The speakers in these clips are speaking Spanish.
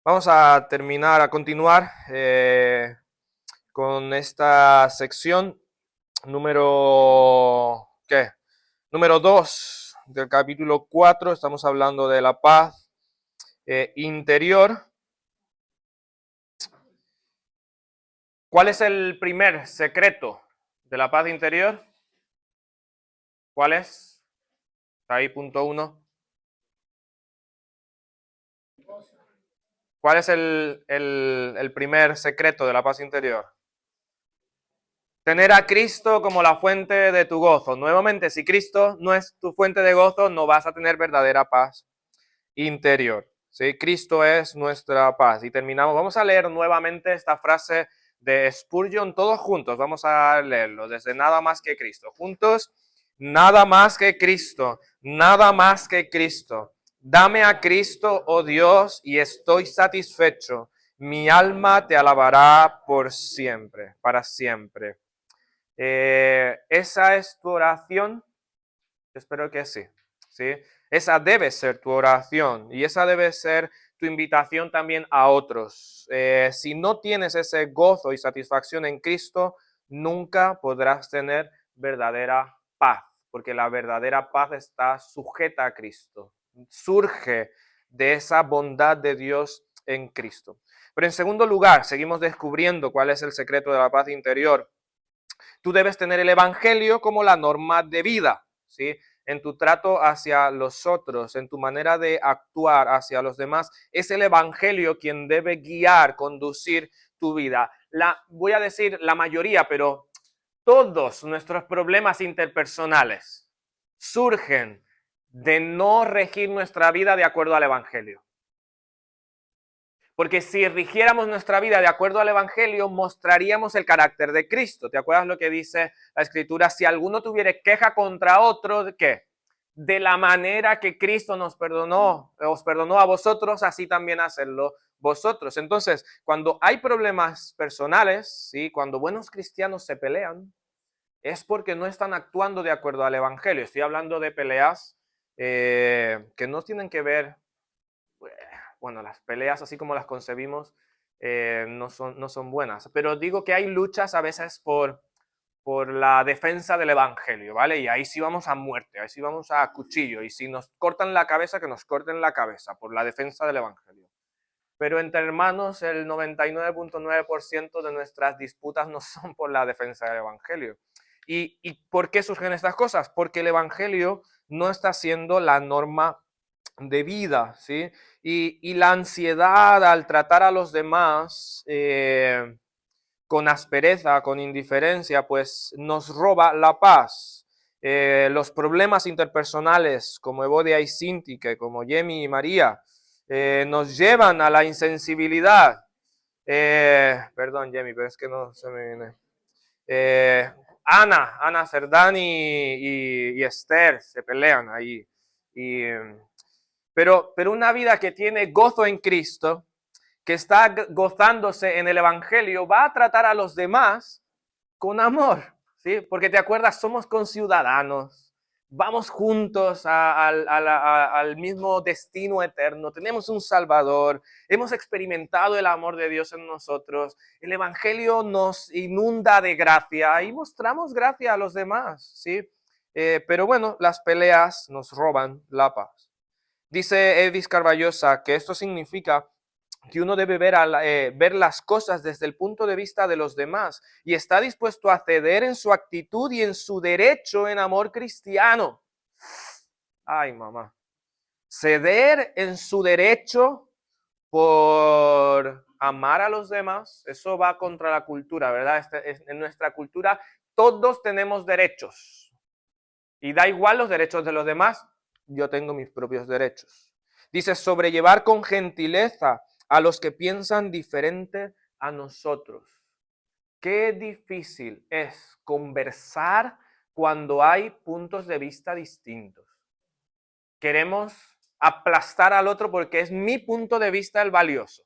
Vamos a terminar, a continuar con esta sección número, ¿qué? Número 2 del capítulo 4. Estamos hablando de la paz interior. ¿Cuál es el primer secreto de la paz interior? ¿Cuál es? Está ahí, punto 1. ¿Cuál es el primer secreto de la paz interior? Tener a Cristo como la fuente de tu gozo. Nuevamente, si Cristo no es tu fuente de gozo, no vas a tener verdadera paz interior. ¿Sí? Cristo es nuestra paz. Y terminamos. Vamos a leer nuevamente esta frase de Spurgeon todos juntos. Vamos a leerlo desde nada más que Cristo. Juntos, nada más que Cristo, nada más que Cristo. Dame a Cristo, oh Dios, y estoy satisfecho. Mi alma te alabará por siempre, para siempre. ¿Esa es tu oración? Espero que sí, ¿sí? Esa debe ser tu oración y esa debe ser tu invitación también a otros. Si no tienes ese gozo y satisfacción en Cristo, nunca podrás tener verdadera paz, porque la verdadera paz está sujeta a Cristo. Surge de esa bondad de Dios en Cristo. Pero en segundo lugar, seguimos descubriendo cuál es el secreto de la paz interior. Tú debes tener el Evangelio como la norma de vida, ¿sí? En tu trato hacia los otros, en tu manera de actuar hacia los demás, es el Evangelio quien debe guiar, conducir tu vida. Voy a decir la mayoría, pero todos nuestros problemas interpersonales surgen de no regir nuestra vida de acuerdo al Evangelio. Porque si rigiéramos nuestra vida de acuerdo al Evangelio, mostraríamos el carácter de Cristo. ¿Te acuerdas lo que dice la Escritura? Si alguno tuviera queja contra otro, ¿qué? De la manera que Cristo nos perdonó, os perdonó a vosotros, así también hacerlo vosotros. Entonces, cuando hay problemas personales, ¿sí? Cuando buenos cristianos se pelean, es porque no están actuando de acuerdo al Evangelio. Estoy hablando de peleas que no tienen que ver, bueno, las peleas así como las concebimos no son buenas. Pero digo que hay luchas a veces por la defensa del Evangelio, ¿vale? Y ahí sí vamos a muerte, ahí sí vamos a cuchillo. Y si nos cortan la cabeza, que nos corten la cabeza por la defensa del Evangelio. Pero entre hermanos, el 99.9% de nuestras disputas no son por la defensa del Evangelio. ¿Y por qué surgen estas cosas? Porque el Evangelio no está siendo la norma de vida, ¿sí? Y la ansiedad al tratar a los demás con aspereza, con indiferencia, pues nos roba la paz. Los problemas interpersonales, como Evodia y Sintique, como Yemi y María, nos llevan a la insensibilidad. Perdón, Yemi, pero es que no se me viene. Ana Cerdán y Esther se pelean ahí. Y, pero una vida que tiene gozo en Cristo, que está gozándose en el Evangelio, va a tratar a los demás con amor, ¿sí? Porque te acuerdas, somos conciudadanos, vamos juntos al mismo destino eterno, tenemos un Salvador, hemos experimentado el amor de Dios en nosotros, el Evangelio nos inunda de gracia y mostramos gracia a los demás, ¿sí? Pero bueno, las peleas nos roban la paz. Dice Edis Carballosa que esto significa que uno debe ver las cosas desde el punto de vista de los demás y está dispuesto a ceder en su actitud y en su derecho en amor cristiano. Ay, mamá. Ceder en su derecho por amar a los demás, eso va contra la cultura, ¿verdad? En nuestra cultura todos tenemos derechos y da igual los derechos de los demás, yo tengo mis propios derechos. Dice, sobrellevar con gentileza a los que piensan diferente a nosotros. Qué difícil es conversar cuando hay puntos de vista distintos. Queremos aplastar al otro porque es mi punto de vista el valioso,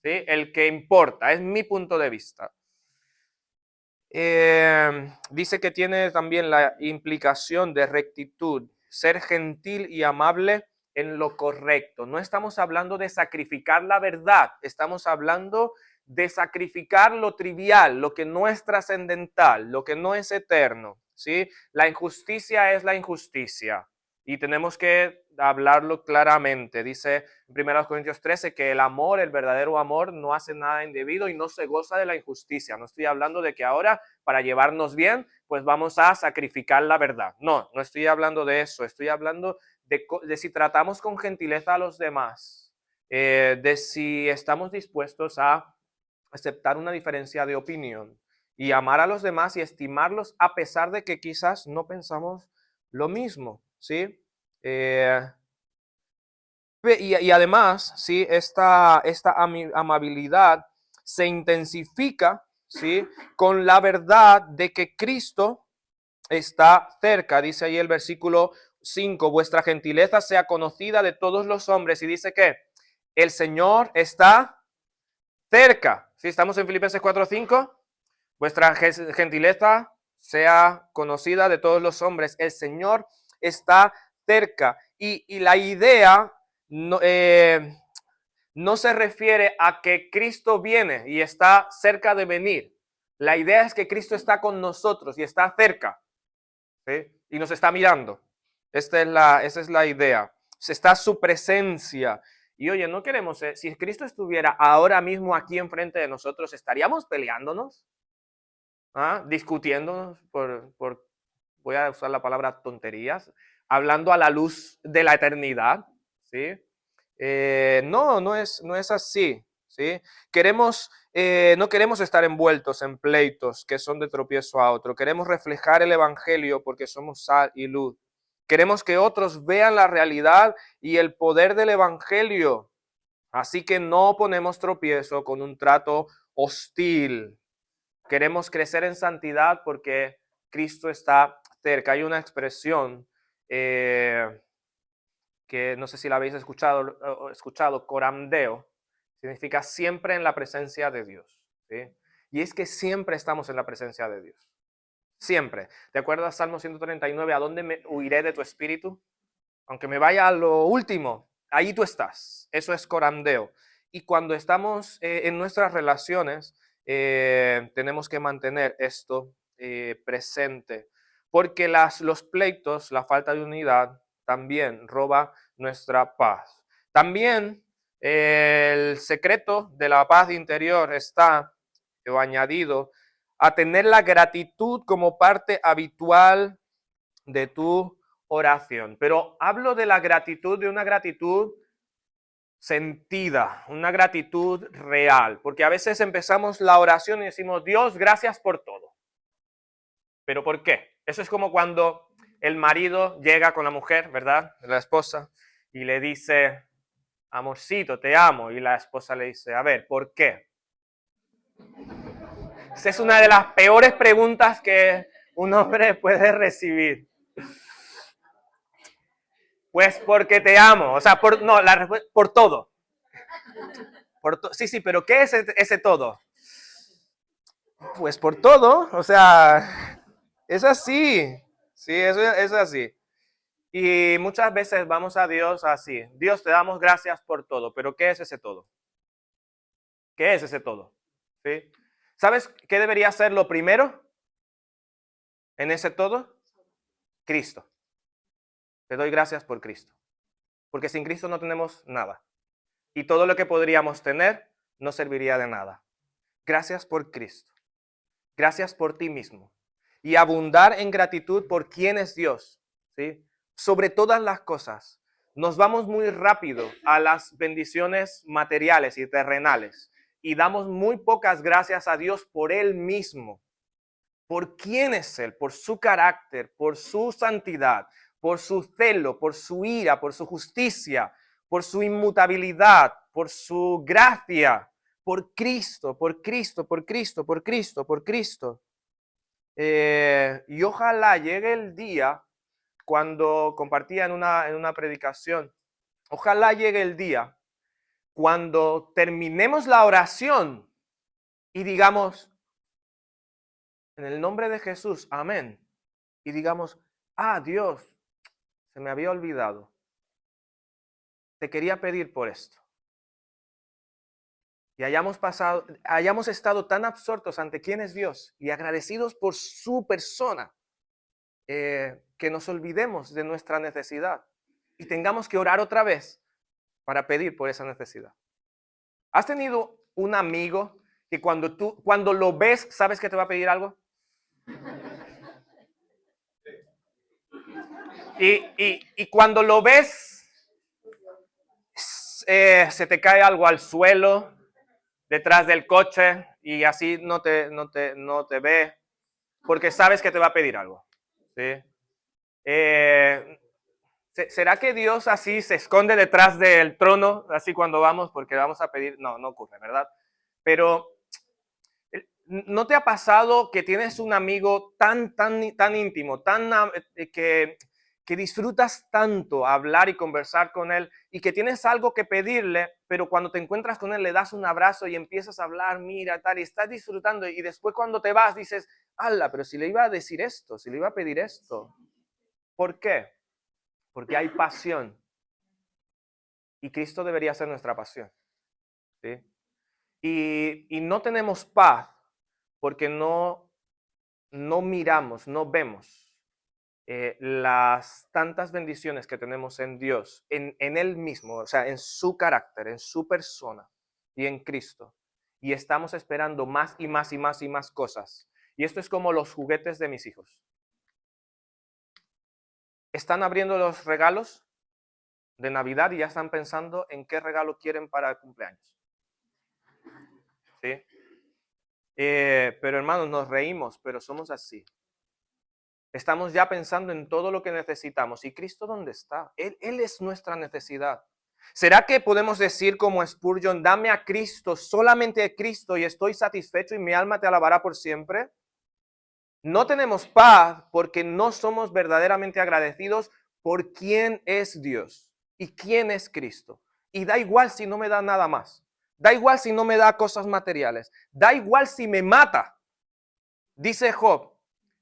¿sí? El que importa, es mi punto de vista. Dice que tiene también la implicación de rectitud, ser gentil y amable en lo correcto. No estamos hablando de sacrificar la verdad, estamos hablando de sacrificar lo trivial, lo que no es trascendental, lo que no es eterno, ¿sí? La injusticia es la injusticia y tenemos que hablarlo claramente. Dice en 1 Corintios 13 que el amor, el verdadero amor, no hace nada indebido y no se goza de la injusticia. No estoy hablando de que ahora, para llevarnos bien, pues vamos a sacrificar la verdad. No, no estoy hablando de eso. Estoy hablando de si tratamos con gentileza a los demás, de si estamos dispuestos a aceptar una diferencia de opinión y amar a los demás y estimarlos a pesar de que quizás no pensamos lo mismo, ¿sí? Y además, ¿sí? Esta amabilidad se intensifica, ¿sí? Con la verdad de que Cristo está cerca. Dice ahí el versículo 5, vuestra gentileza sea conocida de todos los hombres. Y dice que el Señor está cerca. ¿Sí? Estamos en Filipenses 4:5. Vuestra gentileza sea conocida de todos los hombres. El Señor está cerca. Y la idea no se refiere a que Cristo viene y está cerca de venir. La idea es que Cristo está con nosotros y está cerca, ¿sí? Y nos está mirando. Esa es la idea. Está su presencia. Y oye, no queremos, si Cristo estuviera ahora mismo aquí enfrente de nosotros, ¿estaríamos peleándonos? ¿Ah? Discutiéndonos voy a usar la palabra tonterías, hablando a la luz de la eternidad, ¿sí? No es así, ¿sí? No queremos estar envueltos en pleitos que son de tropiezo a otro. Queremos reflejar el evangelio porque somos sal y luz. Queremos que otros vean la realidad y el poder del evangelio. Así que no ponemos tropiezo con un trato hostil. Queremos crecer en santidad porque Cristo está cerca. Hay una expresión que no sé si la habéis escuchado, coramdeo, significa siempre en la presencia de Dios, ¿sí? Y es que siempre estamos en la presencia de Dios. Siempre. ¿Te acuerdas Salmo 139? ¿A dónde me huiré de tu espíritu? Aunque me vaya a lo último, ahí tú estás. Eso es corandeo. Y cuando estamos en nuestras relaciones, tenemos que mantener esto presente. Porque los pleitos, la falta de unidad, también roba nuestra paz. También el secreto de la paz interior está añadido a tener la gratitud como parte habitual de tu oración. Pero hablo de la gratitud, de una gratitud sentida, una gratitud real, porque a veces empezamos la oración y decimos, Dios, gracias por todo. ¿Pero por qué? Eso es como cuando el marido llega con la mujer, ¿verdad? La esposa, y le dice, amorcito, te amo. Y la esposa le dice, a ver, ¿por qué? Esa es una de las peores preguntas que un hombre puede recibir. Pues porque te amo. O sea, no, la respuesta, por todo. Sí, pero ¿qué es ese todo? Pues por todo. O sea, es así. Sí, eso es así. Y muchas veces vamos a Dios así. Dios, te damos gracias por todo. Pero ¿qué es ese todo? ¿Qué es ese todo? ¿Sí? ¿Sabes qué debería ser lo primero en ese todo? Cristo. Te doy gracias por Cristo. Porque sin Cristo no tenemos nada. Y todo lo que podríamos tener no serviría de nada. Gracias por Cristo. Gracias por ti mismo. Y abundar en gratitud por quién es Dios, ¿sí? Sobre todas las cosas. Nos vamos muy rápido a las bendiciones materiales y terrenales y damos muy pocas gracias a Dios por Él mismo, por quién es Él, por su carácter, por su santidad, por su celo, por su ira, por su justicia, por su inmutabilidad, por su gracia, por Cristo, por Cristo, por Cristo, por Cristo, por Cristo. Y ojalá llegue el día, cuando compartía en una predicación, ojalá llegue el día cuando terminemos la oración y digamos, en el nombre de Jesús, amén. Y digamos, Dios, se me había olvidado. te quería pedir por esto. Y hayamos estado tan absortos ante quién es Dios y agradecidos por su persona, que nos olvidemos de nuestra necesidad y tengamos que orar otra vez para pedir por esa necesidad. ¿Has tenido un amigo que cuando lo ves, sabes que te va a pedir algo? Y cuando lo ves, se te cae algo al suelo, detrás del coche, y así no te ve, porque sabes que te va a pedir algo. ¿Sí? ¿Será que Dios así se esconde detrás del trono, así cuando vamos, porque vamos a pedir? No, no ocurre, ¿verdad? Pero ¿no te ha pasado que tienes un amigo tan íntimo, que disfrutas tanto hablar y conversar con él, y que tienes algo que pedirle, pero cuando te encuentras con él le das un abrazo y empiezas a hablar, mira, tal, y estás disfrutando, y después cuando te vas dices, ala, pero si le iba a decir esto, si le iba a pedir esto? ¿Por qué? Porque hay pasión. Y Cristo debería ser nuestra pasión. ¿Sí? Y no tenemos paz porque no miramos, no vemos las tantas bendiciones que tenemos en Dios, en Él mismo, o sea, en su carácter, en su persona y en Cristo. Y estamos esperando más y más y más y más cosas. Y esto es como los juguetes de mis hijos. Están abriendo los regalos de Navidad y ya están pensando en qué regalo quieren para el cumpleaños. ¿Sí? Pero hermanos, nos reímos, pero somos así. Estamos ya pensando en todo lo que necesitamos. ¿Y Cristo dónde está? Él es nuestra necesidad. ¿Será que podemos decir como Spurgeon, dame a Cristo, solamente a Cristo, y estoy satisfecho y mi alma te alabará por siempre? No tenemos paz porque no somos verdaderamente agradecidos por quién es Dios y quién es Cristo. Y da igual si no me da nada más. Da igual si no me da cosas materiales. Da igual si me mata. Dice Job,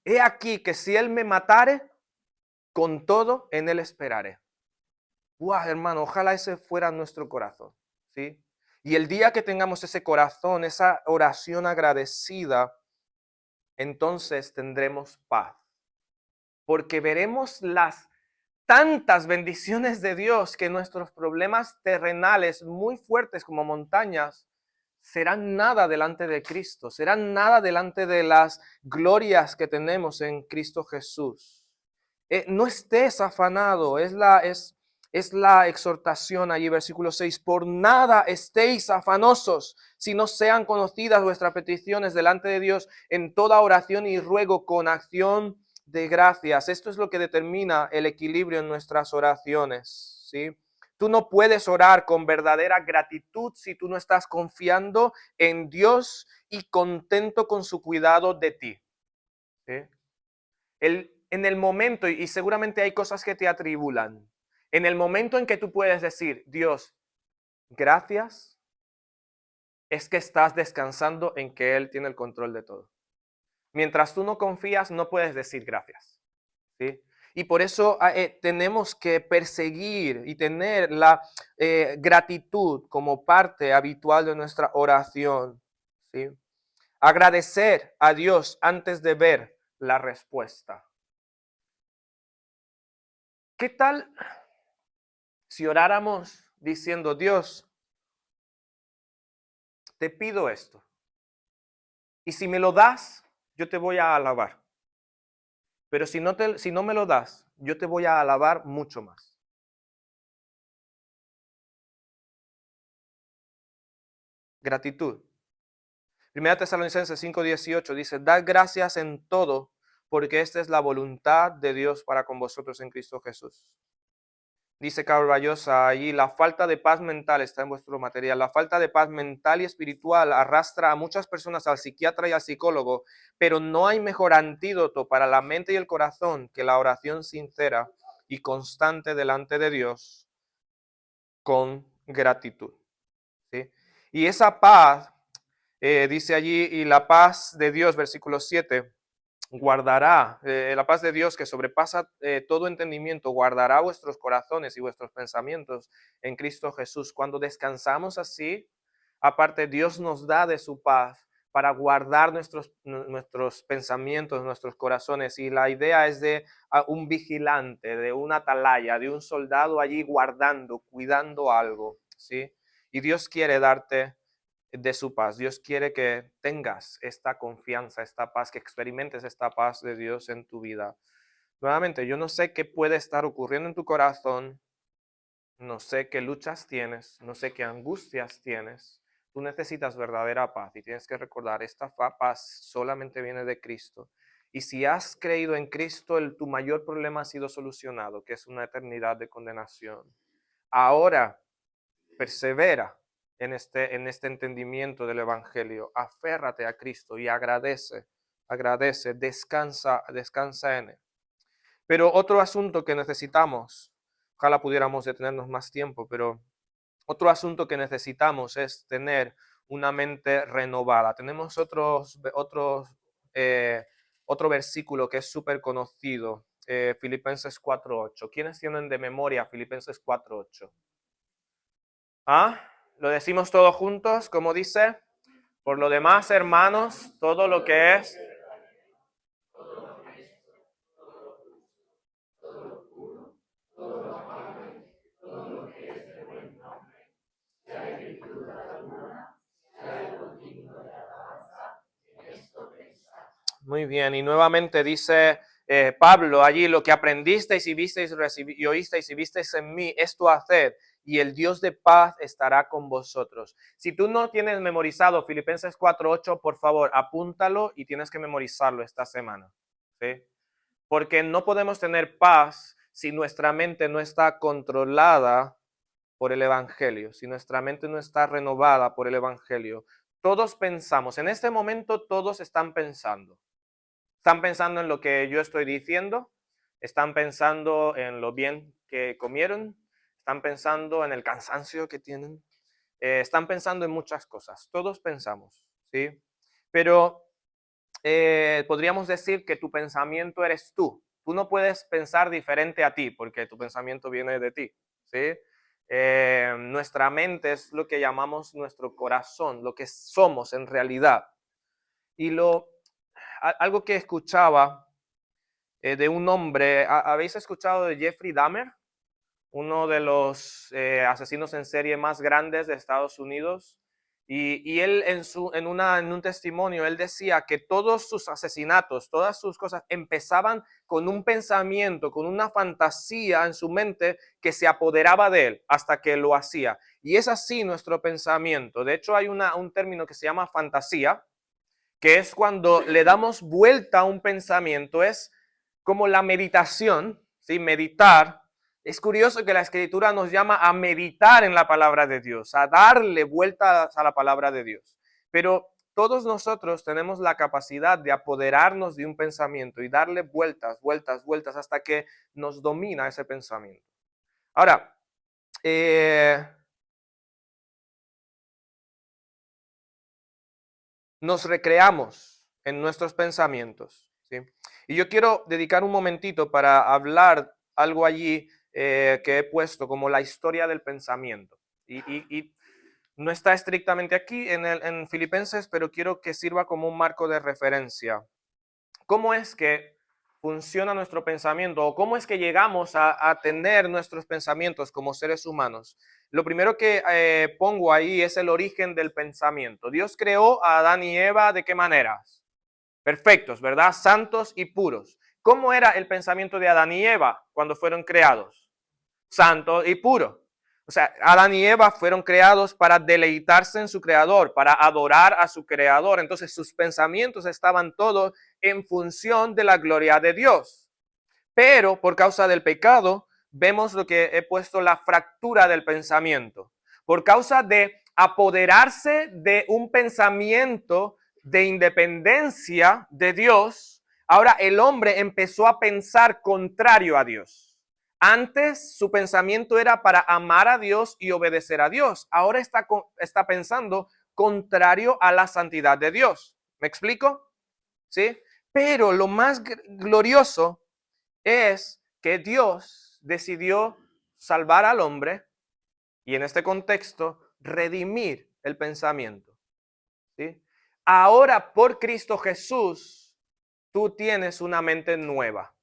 he aquí que si él me matare, con todo en él esperaré. ¡Guau, hermano! Ojalá ese fuera nuestro corazón, ¿sí? Y el día que tengamos ese corazón, esa oración agradecida, entonces tendremos paz. Porque veremos las tantas bendiciones de Dios que nuestros problemas terrenales muy fuertes como montañas serán nada delante de Cristo, serán nada delante de las glorias que tenemos en Cristo Jesús. No estés afanado, es la exhortación allí, versículo 6, por nada estéis afanosos, si no sean conocidas vuestras peticiones delante de Dios en toda oración y ruego con acción de gracias. Esto es lo que determina el equilibrio en nuestras oraciones, ¿sí? Tú no puedes orar con verdadera gratitud si tú no estás confiando en Dios y contento con su cuidado de ti, ¿sí? En el momento, y seguramente hay cosas que te atribulan, en el momento en que tú puedes decir, Dios, gracias, es que estás descansando en que Él tiene el control de todo. Mientras tú no confías, no puedes decir gracias, ¿sí? Y por eso tenemos que perseguir y tener la gratitud como parte habitual de nuestra oración, ¿sí? Agradecer a Dios antes de ver la respuesta. ¿Qué tal si oráramos diciendo, Dios, te pido esto, y si me lo das, yo te voy a alabar? Pero si no me lo das, yo te voy a alabar mucho más. Gratitud. Primera Tesalonicenses 5:18 dice, dad gracias en todo, porque esta es la voluntad de Dios para con vosotros en Cristo Jesús. Dice Carballosa allí, la falta de paz mental está en vuestro material. La falta de paz mental y espiritual arrastra a muchas personas al psiquiatra y al psicólogo, pero no hay mejor antídoto para la mente y el corazón que la oración sincera y constante delante de Dios con gratitud, ¿sí? Y esa paz, dice allí, y la paz de Dios, versículo 7, guardará, la paz de Dios que sobrepasa todo entendimiento, guardará vuestros corazones y vuestros pensamientos en Cristo Jesús. Cuando descansamos así, aparte Dios nos da de su paz para guardar nuestros pensamientos, nuestros corazones. Y la idea es de un vigilante, de un atalaya, de un soldado allí guardando, cuidando algo, ¿sí? Y Dios quiere darte de su paz. Dios quiere que tengas esta confianza, esta paz, que experimentes esta paz de Dios en tu vida. Nuevamente, yo no sé qué puede estar ocurriendo en tu corazón, no sé qué luchas tienes, no sé qué angustias tienes. Tú necesitas verdadera paz y tienes que recordar, esta paz solamente viene de Cristo. Y si has creído en Cristo, tu mayor problema ha sido solucionado, que es una eternidad de condenación. Ahora, persevera en este entendimiento del Evangelio. Aférrate a Cristo y agradece, descansa en Él. Pero otro asunto que necesitamos, ojalá pudiéramos detenernos más tiempo, pero otro asunto que necesitamos es tener una mente renovada. Tenemos otro versículo que es súper conocido, Filipenses 4:8. ¿Quiénes tienen de memoria Filipenses 4:8? ¿Ah? Lo decimos todos juntos, como dice. Por lo demás, hermanos, todo lo que es. Muy bien, y nuevamente dice Pablo allí, lo que aprendisteis y visteis y oísteis y visteis en mí, esto haced, y el Dios de paz estará con vosotros. Si tú no tienes memorizado Filipenses 4:8, por favor, apúntalo y tienes que memorizarlo esta semana, ¿sí? Porque no podemos tener paz si nuestra mente no está controlada por el Evangelio, si nuestra mente no está renovada por el Evangelio. Todos pensamos, en este momento todos están pensando. Están pensando en lo que yo estoy diciendo, están pensando en lo bien que comieron, están pensando en el cansancio que tienen, están pensando en muchas cosas. Todos pensamos, ¿sí? Pero podríamos decir que tu pensamiento eres tú. Tú no puedes pensar diferente a ti porque tu pensamiento viene de ti, ¿sí? Nuestra mente es lo que llamamos nuestro corazón, lo que somos en realidad. Y algo que escuchaba de un hombre, ¿habéis escuchado de Jeffrey Dahmer? Uno de los asesinos en serie más grandes de Estados Unidos. Y él en un testimonio, él decía que todos sus asesinatos, todas sus cosas empezaban con un pensamiento, con una fantasía en su mente que se apoderaba de él hasta que lo hacía. Y es así nuestro pensamiento. De hecho, hay un término que se llama fantasía, que es cuando le damos vuelta a un pensamiento, es como la meditación, ¿sí? Meditar. Es curioso que la Escritura nos llama a meditar en la palabra de Dios, a darle vueltas a la palabra de Dios. Pero todos nosotros tenemos la capacidad de apoderarnos de un pensamiento y darle vueltas, vueltas, vueltas hasta que nos domina ese pensamiento. Ahora, nos recreamos en nuestros pensamientos, ¿sí? Y yo quiero dedicar un momentito para hablar algo allí que he puesto como la historia del pensamiento. Y no está estrictamente aquí en Filipenses, pero quiero que sirva como un marco de referencia. ¿Cómo es que funciona nuestro pensamiento o cómo es que llegamos a tener nuestros pensamientos como seres humanos? Lo primero que pongo ahí es el origen del pensamiento. Dios creó a Adán y Eva, ¿de qué maneras? Perfectos, ¿verdad? Santos y puros. ¿Cómo era el pensamiento de Adán y Eva cuando fueron creados? Santo y puro. O sea, Adán y Eva fueron creados para deleitarse en su creador, para adorar a su creador. Entonces sus pensamientos estaban todos en función de la gloria de Dios. Pero por causa del pecado, vemos lo que he puesto, la fractura del pensamiento. Por causa de apoderarse de un pensamiento de independencia de Dios, ahora el hombre empezó a pensar contrario a Dios. Antes su pensamiento era para amar a Dios y obedecer a Dios. Ahora está pensando contrario a la santidad de Dios. ¿Me explico? ¿Sí? Pero lo más glorioso es que Dios decidió salvar al hombre y en este contexto redimir el pensamiento. ¿Sí? Ahora por Cristo Jesús, tú tienes una mente nueva.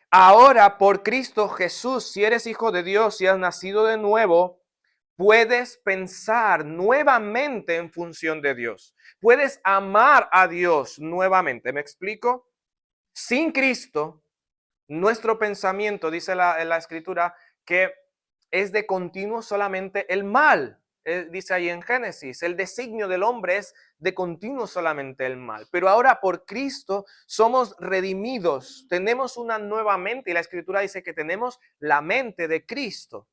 Ahora por Cristo Jesús, si eres hijo de Dios, si has nacido de nuevo, puedes pensar nuevamente en función de Dios. Puedes amar a Dios nuevamente. ¿Me explico? Sin Cristo, nuestro pensamiento, dice la Escritura, que es de continuo solamente el mal. Dice ahí en Génesis, el designio del hombre es de continuo solamente el mal. Pero ahora por Cristo somos redimidos, tenemos una nueva mente y la Escritura dice que tenemos la mente de Cristo.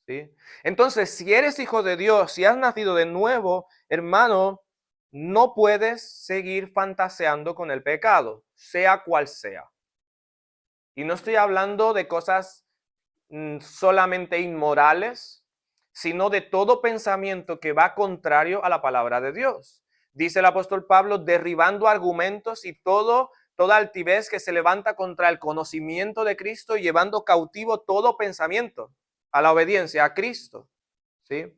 ¿Sí? Entonces, si eres hijo de Dios, si has nacido de nuevo, hermano, no puedes seguir fantaseando con el pecado, sea cual sea. Y no estoy hablando de cosas solamente inmorales, sino de todo pensamiento que va contrario a la palabra de Dios. Dice el apóstol Pablo, derribando argumentos y toda altivez que se levanta contra el conocimiento de Cristo y llevando cautivo todo pensamiento a la obediencia a Cristo. ¿Sí?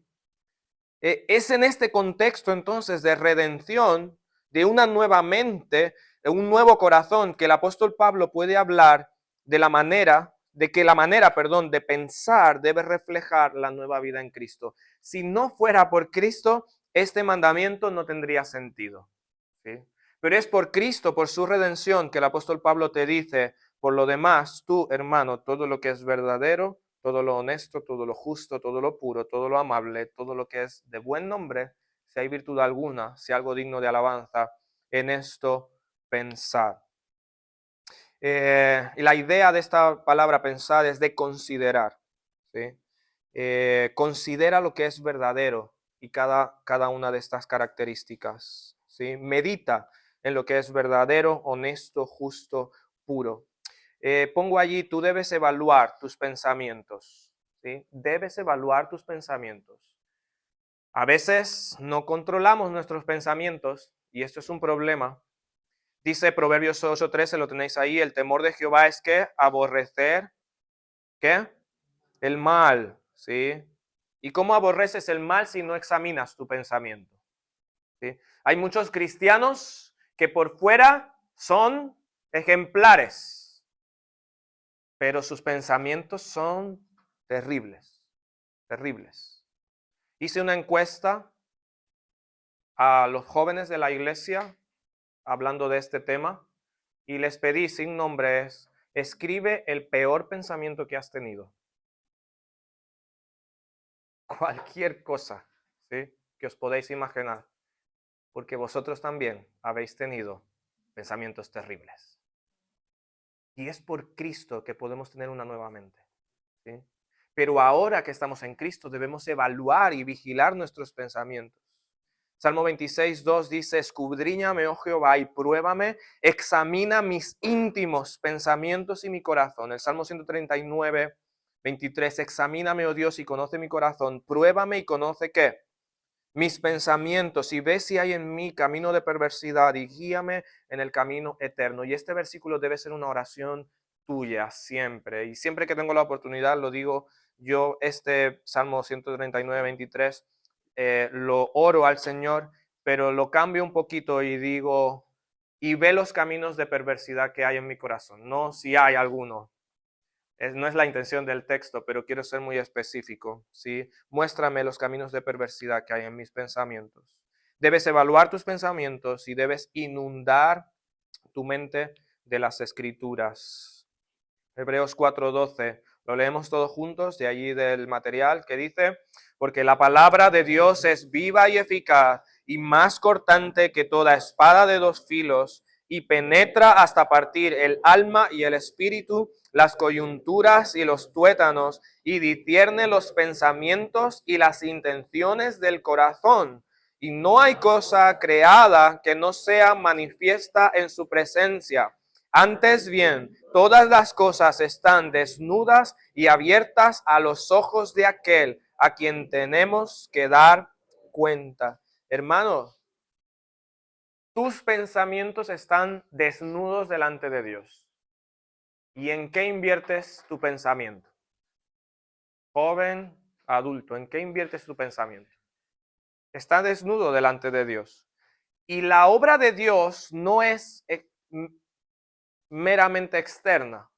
Es en este contexto entonces de redención, de una nueva mente, de un nuevo corazón, que el apóstol Pablo puede hablar de la manera, de pensar debe reflejar la nueva vida en Cristo. Si no fuera por Cristo, este mandamiento no tendría sentido. ¿Sí? Pero es por Cristo, por su redención, que el apóstol Pablo te dice, por lo demás, tú, hermano, todo lo que es verdadero, todo lo honesto, todo lo justo, todo lo puro, todo lo amable, todo lo que es de buen nombre, si hay virtud alguna, si algo digno de alabanza, en esto pensad. Y la idea de esta palabra pensar es de considerar. ¿Sí? Considera lo que es verdadero y cada una de estas características. ¿Sí? Medita en lo que es verdadero, honesto, justo, puro. Pongo allí, tú debes evaluar tus pensamientos. ¿Sí? Debes evaluar tus pensamientos. A veces no controlamos nuestros pensamientos y esto es un problema. Dice Proverbios 8:13, lo tenéis ahí, el temor de Jehová es que aborrecer, ¿qué? El mal, ¿sí? ¿Y cómo aborreces el mal si no examinas tu pensamiento? ¿Sí? Hay muchos cristianos que por fuera son ejemplares, pero sus pensamientos son terribles, terribles. Hice una encuesta a los jóvenes de la iglesia hablando de este tema y les pedí sin nombres, escribe el peor pensamiento que has tenido. Cualquier cosa, ¿sí? Que os podéis imaginar, porque vosotros también habéis tenido pensamientos terribles. Y es por Cristo que podemos tener una nueva mente, ¿sí? Pero ahora que estamos en Cristo debemos evaluar y vigilar nuestros pensamientos. Salmo 26:2 dice, escudriñame, oh Jehová, y pruébame, examina mis íntimos pensamientos y mi corazón. El Salmo 139:23, examíname, oh Dios, y conoce mi corazón, pruébame y conoce ¿qué? Mis pensamientos, y ve si hay en mí camino de perversidad, y guíame en el camino eterno. Y este versículo debe ser una oración tuya siempre, y siempre que tengo la oportunidad lo digo yo, este Salmo 139:23, lo oro al Señor, pero lo cambio un poquito y digo, y ve los caminos de perversidad que hay en mi corazón, no si hay alguno. No es la intención del texto, pero quiero ser muy específico, ¿sí? Muéstrame los caminos de perversidad que hay en mis pensamientos. Debes evaluar tus pensamientos y debes inundar tu mente de las escrituras. Hebreos 4:12, lo leemos todos juntos, de allí del material, que dice, porque la palabra de Dios es viva y eficaz y más cortante que toda espada de dos filos y penetra hasta partir el alma y el espíritu, las coyunturas y los tuétanos, y discierne los pensamientos y las intenciones del corazón. Y no hay cosa creada que no sea manifiesta en su presencia. Antes bien, todas las cosas están desnudas y abiertas a los ojos de aquel a quien tenemos que dar cuenta. Hermanos, tus pensamientos están desnudos delante de Dios. ¿Y en qué inviertes tu pensamiento? Joven, adulto, ¿en qué inviertes tu pensamiento? Está desnudo delante de Dios. Y la obra de Dios no es meramente externa.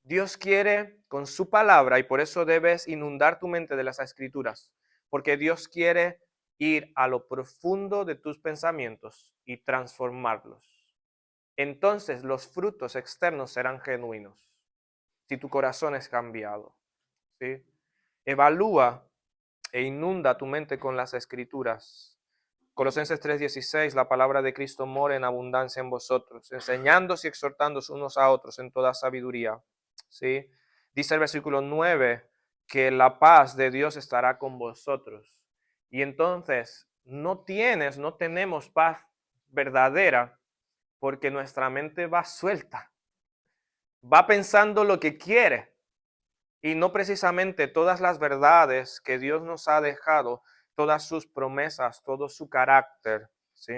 Dios quiere con su palabra, y por eso debes inundar tu mente de las escrituras, porque Dios quiere ir a lo profundo de tus pensamientos y transformarlos. Entonces los frutos externos serán genuinos, si tu corazón es cambiado. ¿Sí? Evalúa e inunda tu mente con las escrituras. Colosenses 3:16, la palabra de Cristo mora en abundancia en vosotros, enseñándoos y exhortándoos unos a otros en toda sabiduría. ¿Sí? Dice el versículo 9 que la paz de Dios estará con vosotros. Y entonces no tenemos paz verdadera porque nuestra mente va suelta, va pensando lo que quiere y no precisamente todas las verdades que Dios nos ha dejado, todas sus promesas, todo su carácter, ¿sí?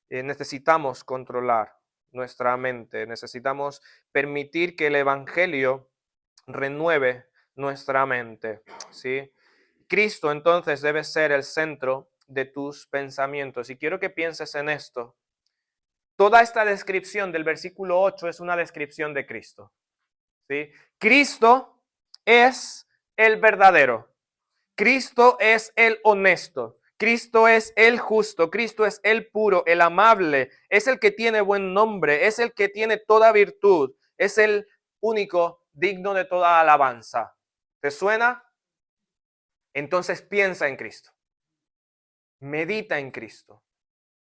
Necesitamos controlar nuestra mente, necesitamos permitir que el Evangelio renueve nuestra mente, ¿sí? Cristo entonces debe ser el centro de tus pensamientos y quiero que pienses en esto. Toda esta descripción del versículo 8 es una descripción de Cristo, ¿sí? Cristo es el verdadero. Cristo es el honesto. Cristo es el justo. Cristo es el puro, el amable. Es el que tiene buen nombre. Es el que tiene toda virtud. Es el único digno de toda alabanza. ¿Te suena? Entonces piensa en Cristo. Medita en Cristo.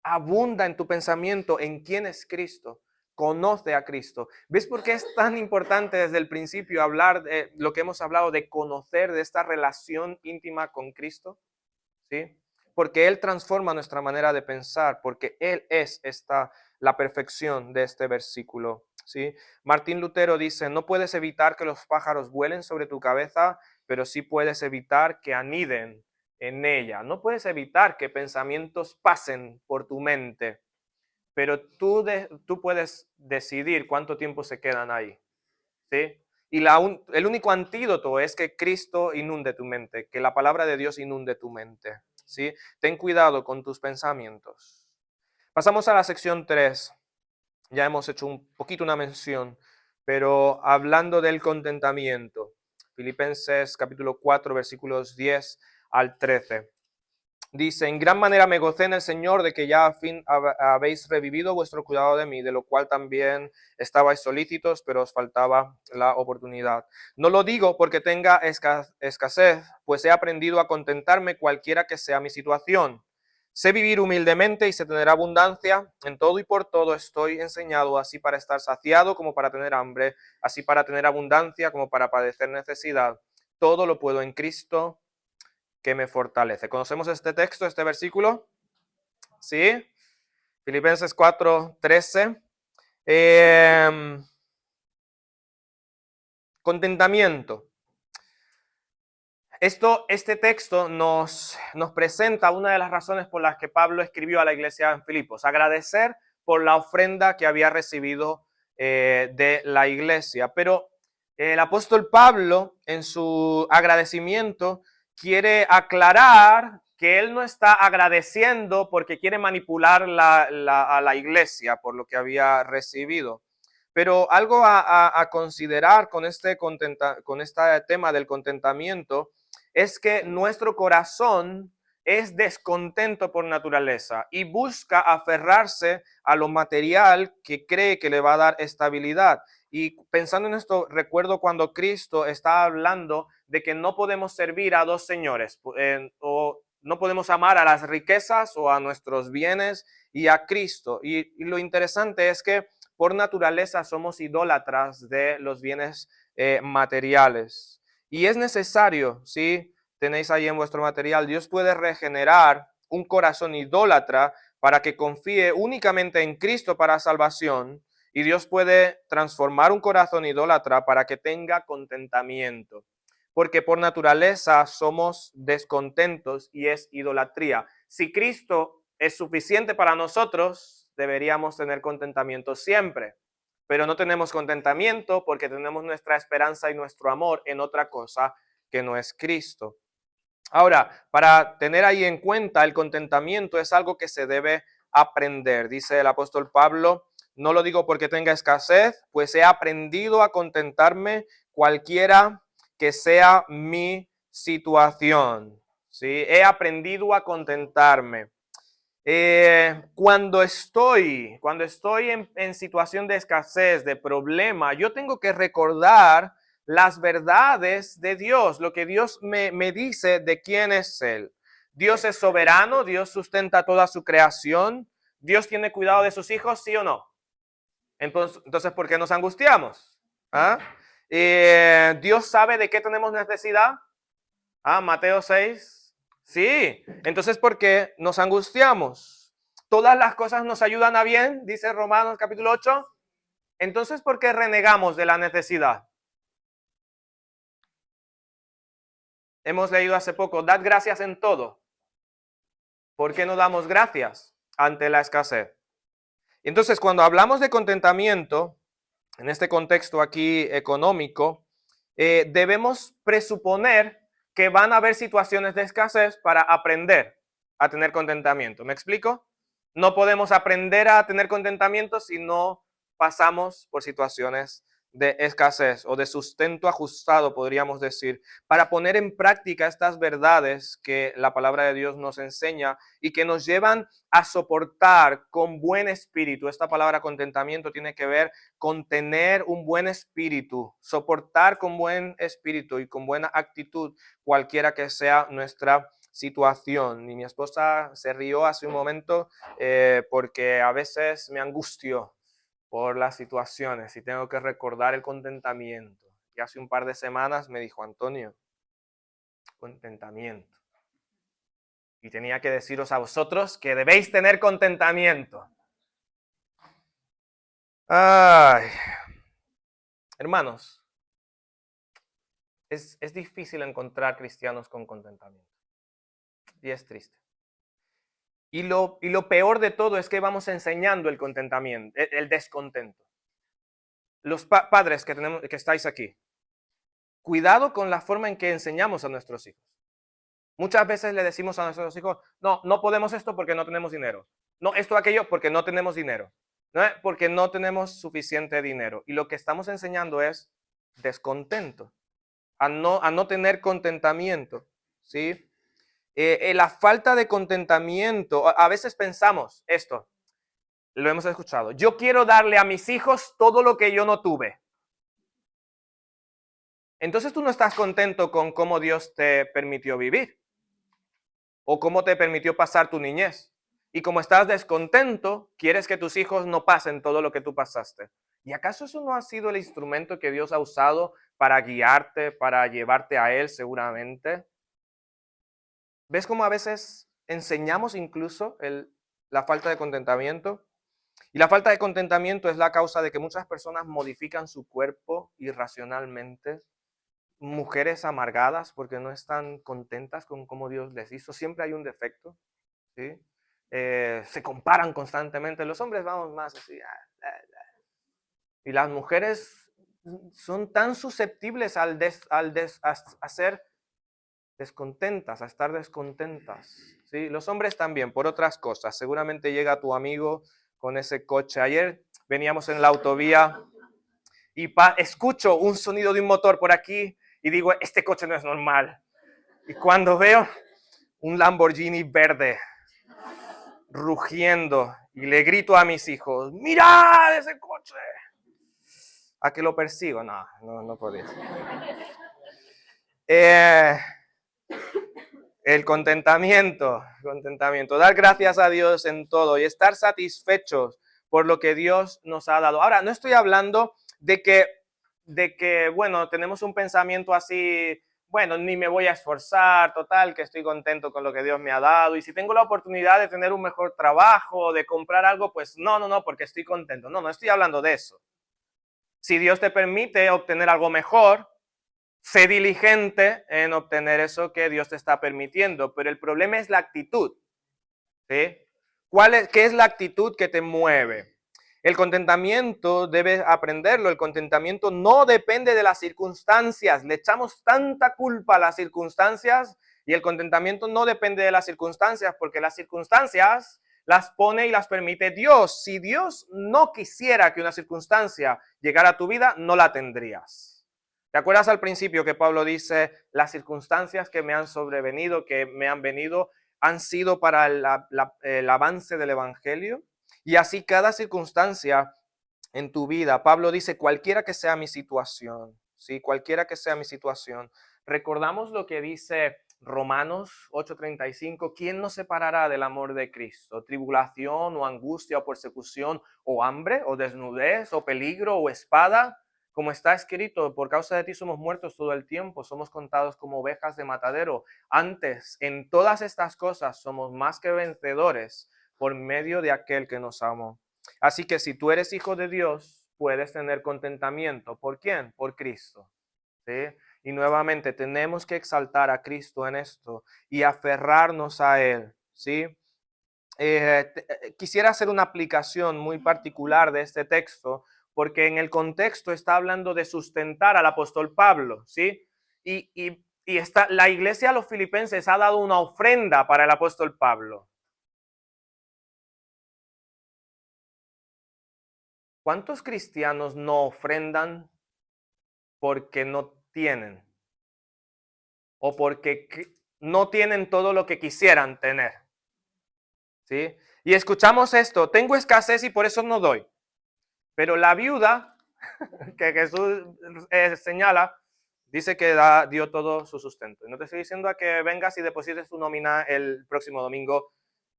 Abunda en tu pensamiento en quién es Cristo. Conoce a Cristo. ¿Ves por qué es tan importante desde el principio hablar de lo que hemos hablado de conocer, de esta relación íntima con Cristo? ¿Sí? Porque Él transforma nuestra manera de pensar, porque Él es la perfección de este versículo. ¿Sí? Martín Lutero dice, no puedes evitar que los pájaros vuelen sobre tu cabeza, pero sí puedes evitar que aniden en ella. No puedes evitar que pensamientos pasen por tu mente, pero tú puedes decidir cuánto tiempo se quedan ahí. ¿Sí? Y el único antídoto es que Cristo inunde tu mente, que la palabra de Dios inunde tu mente. ¿Sí? Ten cuidado con tus pensamientos. Pasamos a la sección 3. Ya hemos hecho un poquito una mención, pero hablando del contentamiento. Filipenses capítulo 4, versículos 10 al 13. Dice, en gran manera me gocé en el Señor de que ya a fin habéis revivido vuestro cuidado de mí, de lo cual también estabais solícitos, pero os faltaba la oportunidad. No lo digo porque tenga escasez, pues he aprendido a contentarme cualquiera que sea mi situación. Sé vivir humildemente y sé tener abundancia. En todo y por todo estoy enseñado, así para estar saciado como para tener hambre, así para tener abundancia como para padecer necesidad. Todo lo puedo en Cristo que me fortalece. ¿Conocemos este texto, este versículo? ¿Sí? Filipenses 4:13. Contentamiento. Este texto nos presenta una de las razones por las que Pablo escribió a la iglesia en Filipos. Agradecer por la ofrenda que había recibido de la iglesia. Pero el apóstol Pablo, en su agradecimiento, quiere aclarar que él no está agradeciendo porque quiere manipular a la iglesia por lo que había recibido. Pero algo a considerar con este tema del contentamiento es que nuestro corazón es descontento por naturaleza y busca aferrarse a lo material que cree que le va a dar estabilidad. Y pensando en esto, recuerdo cuando Cristo estaba hablando de que no podemos servir a dos señores, o no podemos amar a las riquezas o a nuestros bienes y a Cristo. Y lo interesante es que por naturaleza somos idólatras de los bienes materiales. Y es necesario, ¿sí? Tenéis ahí en vuestro material, Dios puede regenerar un corazón idólatra para que confíe únicamente en Cristo para salvación, y Dios puede transformar un corazón idólatra para que tenga contentamiento, porque por naturaleza somos descontentos y es idolatría. Si Cristo es suficiente para nosotros, deberíamos tener contentamiento siempre. Pero no tenemos contentamiento porque tenemos nuestra esperanza y nuestro amor en otra cosa que no es Cristo. Ahora, para tener ahí en cuenta, el contentamiento es algo que se debe aprender. Dice el apóstol Pablo, no lo digo porque tenga escasez, pues he aprendido a contentarme cualquiera que sea mi situación. ¿Sí? He aprendido a contentarme. Cuando estoy en situación de escasez, de problema, yo tengo que recordar las verdades de Dios, lo que Dios me dice de quién es Él. Dios es soberano, Dios sustenta toda su creación, Dios tiene cuidado de sus hijos, ¿sí o no? Entonces ¿por qué nos angustiamos? ¿Ah? Dios sabe de qué tenemos necesidad. Mateo 6. Sí, entonces ¿por qué nos angustiamos? Todas las cosas nos ayudan a bien, dice Romanos capítulo 8. Entonces ¿por qué renegamos de la necesidad? Hemos leído hace poco, dad gracias en todo. ¿Por qué no damos gracias ante la escasez? Entonces cuando hablamos de contentamiento, en este contexto aquí económico, debemos presuponer que van a haber situaciones de escasez para aprender a tener contentamiento. ¿Me explico? No podemos aprender a tener contentamiento si no pasamos por situaciones de escasez o de sustento ajustado, podríamos decir, para poner en práctica estas verdades que la palabra de Dios nos enseña y que nos llevan a soportar con buen espíritu. Esta palabra contentamiento tiene que ver con tener un buen espíritu, soportar con buen espíritu y con buena actitud cualquiera que sea nuestra situación. Y mi esposa se rió hace un momento porque a veces me angustio por las situaciones y tengo que recordar el contentamiento. Y hace un par de semanas me dijo, Antonio, contentamiento. Y tenía que deciros a vosotros que debéis tener contentamiento. Ay, hermanos, es difícil encontrar cristianos con contentamiento. Y es triste. Y lo peor de todo es que vamos enseñando el contentamiento, el descontento. Los padres que estáis aquí, cuidado con la forma en que enseñamos a nuestros hijos. Muchas veces le decimos a nuestros hijos, no podemos esto porque no tenemos dinero. No, esto, aquello, porque no tenemos dinero. ¿No? Porque no tenemos suficiente dinero. Y lo que estamos enseñando es descontento, a no tener contentamiento, ¿sí? La falta de contentamiento, a veces pensamos esto, lo hemos escuchado, yo quiero darle a mis hijos todo lo que yo no tuve. Entonces tú no estás contento con cómo Dios te permitió vivir o cómo te permitió pasar tu niñez. Y como estás descontento, quieres que tus hijos no pasen todo lo que tú pasaste. ¿Y acaso eso no ha sido el instrumento que Dios ha usado para guiarte, para llevarte a Él seguramente? ¿Ves cómo a veces enseñamos incluso la falta de contentamiento? Y la falta de contentamiento es la causa de que muchas personas modifican su cuerpo irracionalmente. Mujeres amargadas porque no están contentas con cómo Dios les hizo. Siempre hay un defecto, ¿sí? Se comparan constantemente. Los hombres vamos más así. Y las mujeres son tan susceptibles a ser descontentas, a estar descontentas. ¿Sí? Los hombres también, por otras cosas. Seguramente llega tu amigo con ese coche. Ayer veníamos en la autovía y escucho un sonido de un motor por aquí y digo, este coche no es normal. Y cuando veo un Lamborghini verde rugiendo y le grito a mis hijos, ¡mirad ese coche! ¿A que lo persigo? No podía. El contentamiento, dar gracias a Dios en todo y estar satisfechos por lo que Dios nos ha dado. Ahora, no estoy hablando de que, bueno, tenemos un pensamiento así, bueno, ni me voy a esforzar, total, que estoy contento con lo que Dios me ha dado. Y si tengo la oportunidad de tener un mejor trabajo, de comprar algo, pues no, porque estoy contento. No estoy hablando de eso. Si Dios te permite obtener algo mejor, sé diligente en obtener eso que Dios te está permitiendo, pero el problema es la actitud, ¿sí? ¿Qué es la actitud que te mueve? El contentamiento, debes aprenderlo, el contentamiento no depende de las circunstancias. Le echamos tanta culpa a las circunstancias y el contentamiento no depende de las circunstancias porque las circunstancias las pone y las permite Dios. Si Dios no quisiera que una circunstancia llegara a tu vida, no la tendrías. ¿Te acuerdas al principio que Pablo dice, las circunstancias que me han sobrevenido, que me han venido, han sido para el avance del evangelio? Y así cada circunstancia en tu vida, Pablo dice, cualquiera que sea mi situación, ¿sí? Cualquiera que sea mi situación. Recordamos lo que dice Romanos 8:35, ¿quién nos separará del amor de Cristo? ¿Tribulación o angustia o persecución o hambre o desnudez o peligro o espada? Como está escrito, por causa de ti somos muertos todo el tiempo, somos contados como ovejas de matadero. Antes, en todas estas cosas somos más que vencedores por medio de aquel que nos amó. Así que si tú eres hijo de Dios, puedes tener contentamiento. ¿Por quién? Por Cristo. ¿Sí? Y nuevamente tenemos que exaltar a Cristo en esto y aferrarnos a Él. ¿Sí? Quisiera hacer una aplicación muy particular de este texto, porque en el contexto está hablando de sustentar al apóstol Pablo. ¿Sí? La iglesia de los filipenses ha dado una ofrenda para el apóstol Pablo. ¿Cuántos cristianos no ofrendan porque no tienen? O porque no tienen todo lo que quisieran tener. ¿Sí? Y escuchamos esto, tengo escasez y por eso no doy. Pero la viuda, que Jesús señala, dice que dio todo su sustento. Y no te estoy diciendo a que vengas y deposites tu nómina el próximo domingo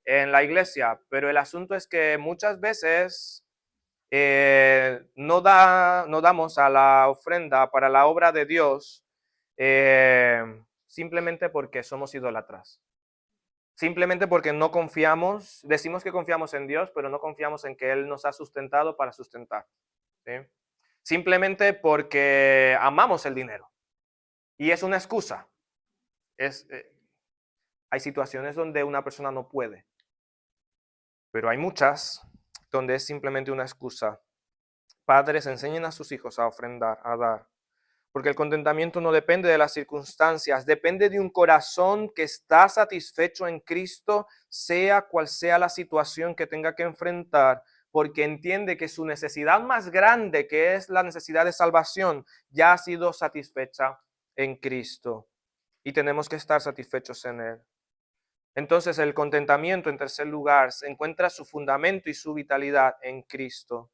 en la iglesia, pero el asunto es que muchas veces no damos a la ofrenda para la obra de Dios simplemente porque somos idólatras. Simplemente porque no confiamos, decimos que confiamos en Dios, pero no confiamos en que Él nos ha sustentado para sustentar. ¿Sí? Simplemente porque amamos el dinero. Y es una excusa. Hay situaciones donde una persona no puede, pero hay muchas donde es simplemente una excusa. Padres, enseñen a sus hijos a ofrendar, a dar. Porque el contentamiento no depende de las circunstancias, depende de un corazón que está satisfecho en Cristo, sea cual sea la situación que tenga que enfrentar, porque entiende que su necesidad más grande, que es la necesidad de salvación, ya ha sido satisfecha en Cristo. Y tenemos que estar satisfechos en Él. Entonces el contentamiento, en tercer lugar, se encuentra su fundamento y su vitalidad en Cristo.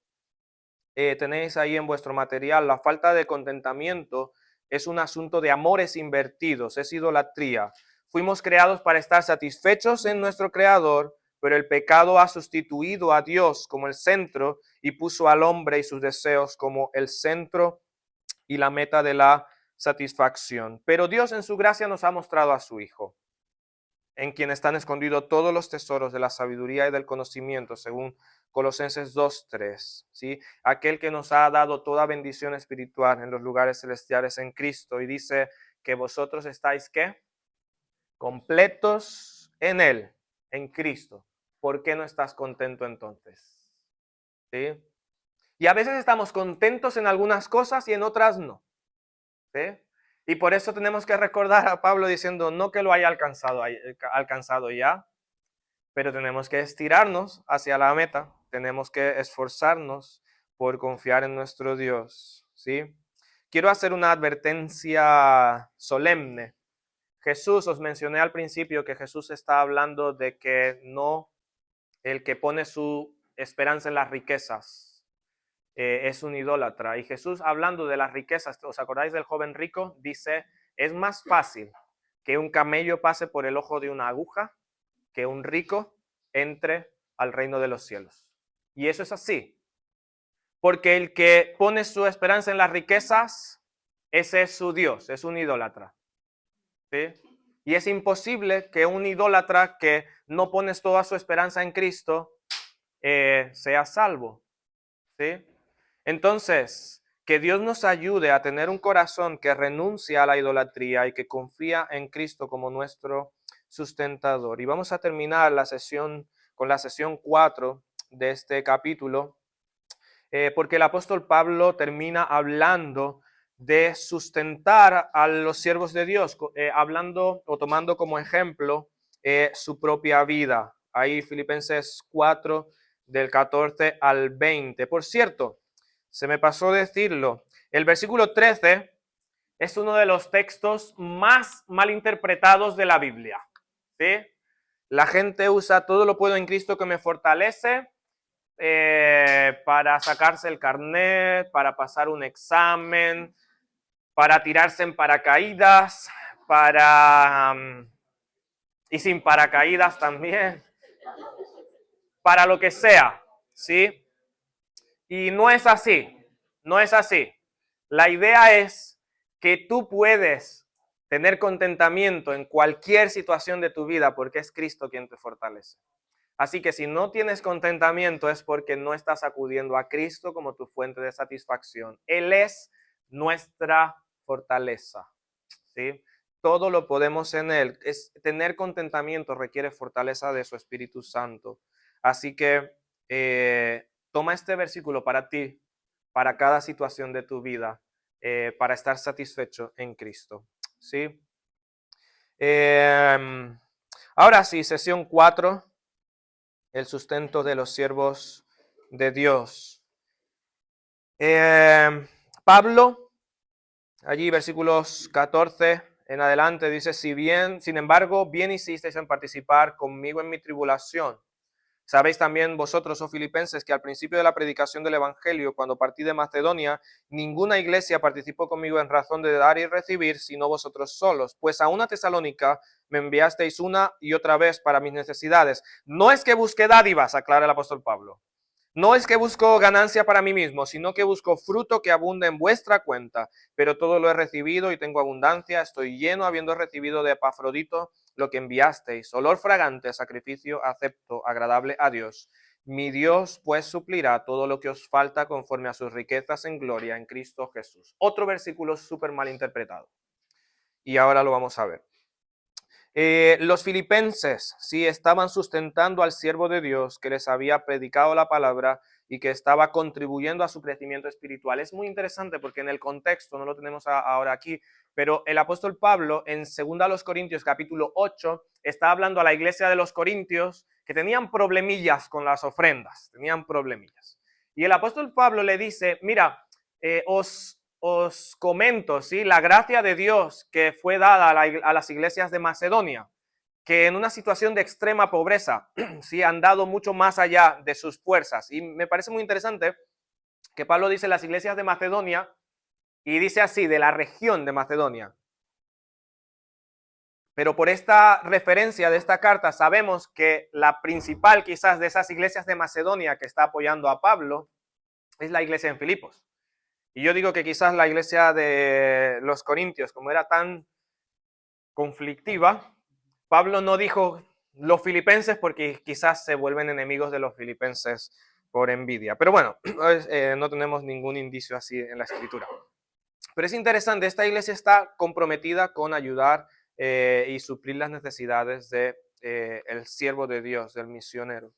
Tenéis ahí en vuestro material, la falta de contentamiento es un asunto de amores invertidos, es idolatría. Fuimos creados para estar satisfechos en nuestro Creador, pero el pecado ha sustituido a Dios como el centro y puso al hombre y sus deseos como el centro y la meta de la satisfacción. Pero Dios en su gracia nos ha mostrado a su Hijo, en quien están escondidos todos los tesoros de la sabiduría y del conocimiento, según Colosenses 2:3, ¿sí? Aquel que nos ha dado toda bendición espiritual en los lugares celestiales en Cristo, y dice que vosotros estáis, ¿qué? Completos en Él, en Cristo. ¿Por qué no estás contento entonces? ¿Sí? Y a veces estamos contentos en algunas cosas y en otras no. ¿Sí? Y por eso tenemos que recordar a Pablo diciendo, no que lo haya alcanzado ya, pero tenemos que estirarnos hacia la meta, tenemos que esforzarnos por confiar en nuestro Dios, ¿sí? Quiero hacer una advertencia solemne. Jesús, os mencioné al principio que Jesús está hablando de que no el que pone su esperanza en las riquezas es un idólatra. Y Jesús, hablando de las riquezas, ¿os acordáis del joven rico? Dice, es más fácil que un camello pase por el ojo de una aguja que un rico entre al reino de los cielos. Y eso es así. Porque el que pone su esperanza en las riquezas, ese es su Dios, es un idólatra. ¿Sí? Y es imposible que un idólatra que no pone toda su esperanza en Cristo sea salvo. ¿Sí? Entonces, que Dios nos ayude a tener un corazón que renuncia a la idolatría y que confía en Cristo como nuestro sustentador. Y vamos a terminar la sesión con la sesión 4 de este capítulo, porque el apóstol Pablo termina hablando de sustentar a los siervos de Dios, hablando o tomando como ejemplo su propia vida. Ahí Filipenses 4, del 14 al 20. Por cierto, se me pasó decirlo, el versículo 13 es uno de los textos más mal interpretados de la Biblia. ¿Sí? La gente usa todo lo puedo en Cristo que me fortalece para sacarse el carnet, para pasar un examen, para tirarse en paracaídas, y sin paracaídas también, para lo que sea, ¿sí? Y no es así, no es así. La idea es que tú puedes tener contentamiento en cualquier situación de tu vida porque es Cristo quien te fortalece. Así que si no tienes contentamiento es porque no estás acudiendo a Cristo como tu fuente de satisfacción. Él es nuestra fortaleza, ¿sí? Todo lo podemos en Él. Tener contentamiento requiere fortaleza de su Espíritu Santo. Así que toma este versículo para ti, para cada situación de tu vida, para estar satisfecho en Cristo, ¿sí? Ahora sí, sesión 4. El sustento de los siervos de Dios. Pablo, allí versículos 14 en adelante, dice, sin embargo, bien hicisteis en participar conmigo en mi tribulación. Sabéis también vosotros, oh filipenses, que al principio de la predicación del Evangelio, cuando partí de Macedonia, ninguna iglesia participó conmigo en razón de dar y recibir, sino vosotros solos. Pues a una Tesalónica me enviasteis una y otra vez para mis necesidades. No es que busque dádivas, aclara el apóstol Pablo. No es que busco ganancia para mí mismo, sino que busco fruto que abunde en vuestra cuenta. Pero todo lo he recibido y tengo abundancia. Estoy lleno habiendo recibido de Epafrodito lo que enviasteis. Olor fragante, sacrificio acepto, agradable a Dios. Mi Dios pues suplirá todo lo que os falta conforme a sus riquezas en gloria en Cristo Jesús. Otro versículo súper mal interpretado. Y ahora lo vamos a ver. Los filipenses sí estaban sustentando al siervo de Dios que les había predicado la palabra y que estaba contribuyendo a su crecimiento espiritual. Es muy interesante porque en el contexto, no lo tenemos ahora aquí, pero el apóstol Pablo en 2 Corintios capítulo 8 está hablando a la iglesia de los Corintios que tenían problemillas con las ofrendas, tenían problemillas. Y el apóstol Pablo le dice, mira, os comento, ¿sí? La gracia de Dios que fue dada a las iglesias de Macedonia, que en una situación de extrema pobreza, ¿sí? Han dado mucho más allá de sus fuerzas. Y me parece muy interesante que Pablo dice las iglesias de Macedonia, y dice así, de la región de Macedonia. Pero por esta referencia de esta carta sabemos que la principal quizás de esas iglesias de Macedonia que está apoyando a Pablo es la iglesia en Filipos. Y yo digo que quizás la iglesia de los Corintios, como era tan conflictiva, Pablo no dijo los filipenses porque quizás se vuelven enemigos de los filipenses por envidia. Pero bueno, no tenemos ningún indicio así en la escritura. Pero es interesante, esta iglesia está comprometida con ayudar y suplir las necesidades de el siervo de Dios, del misionero.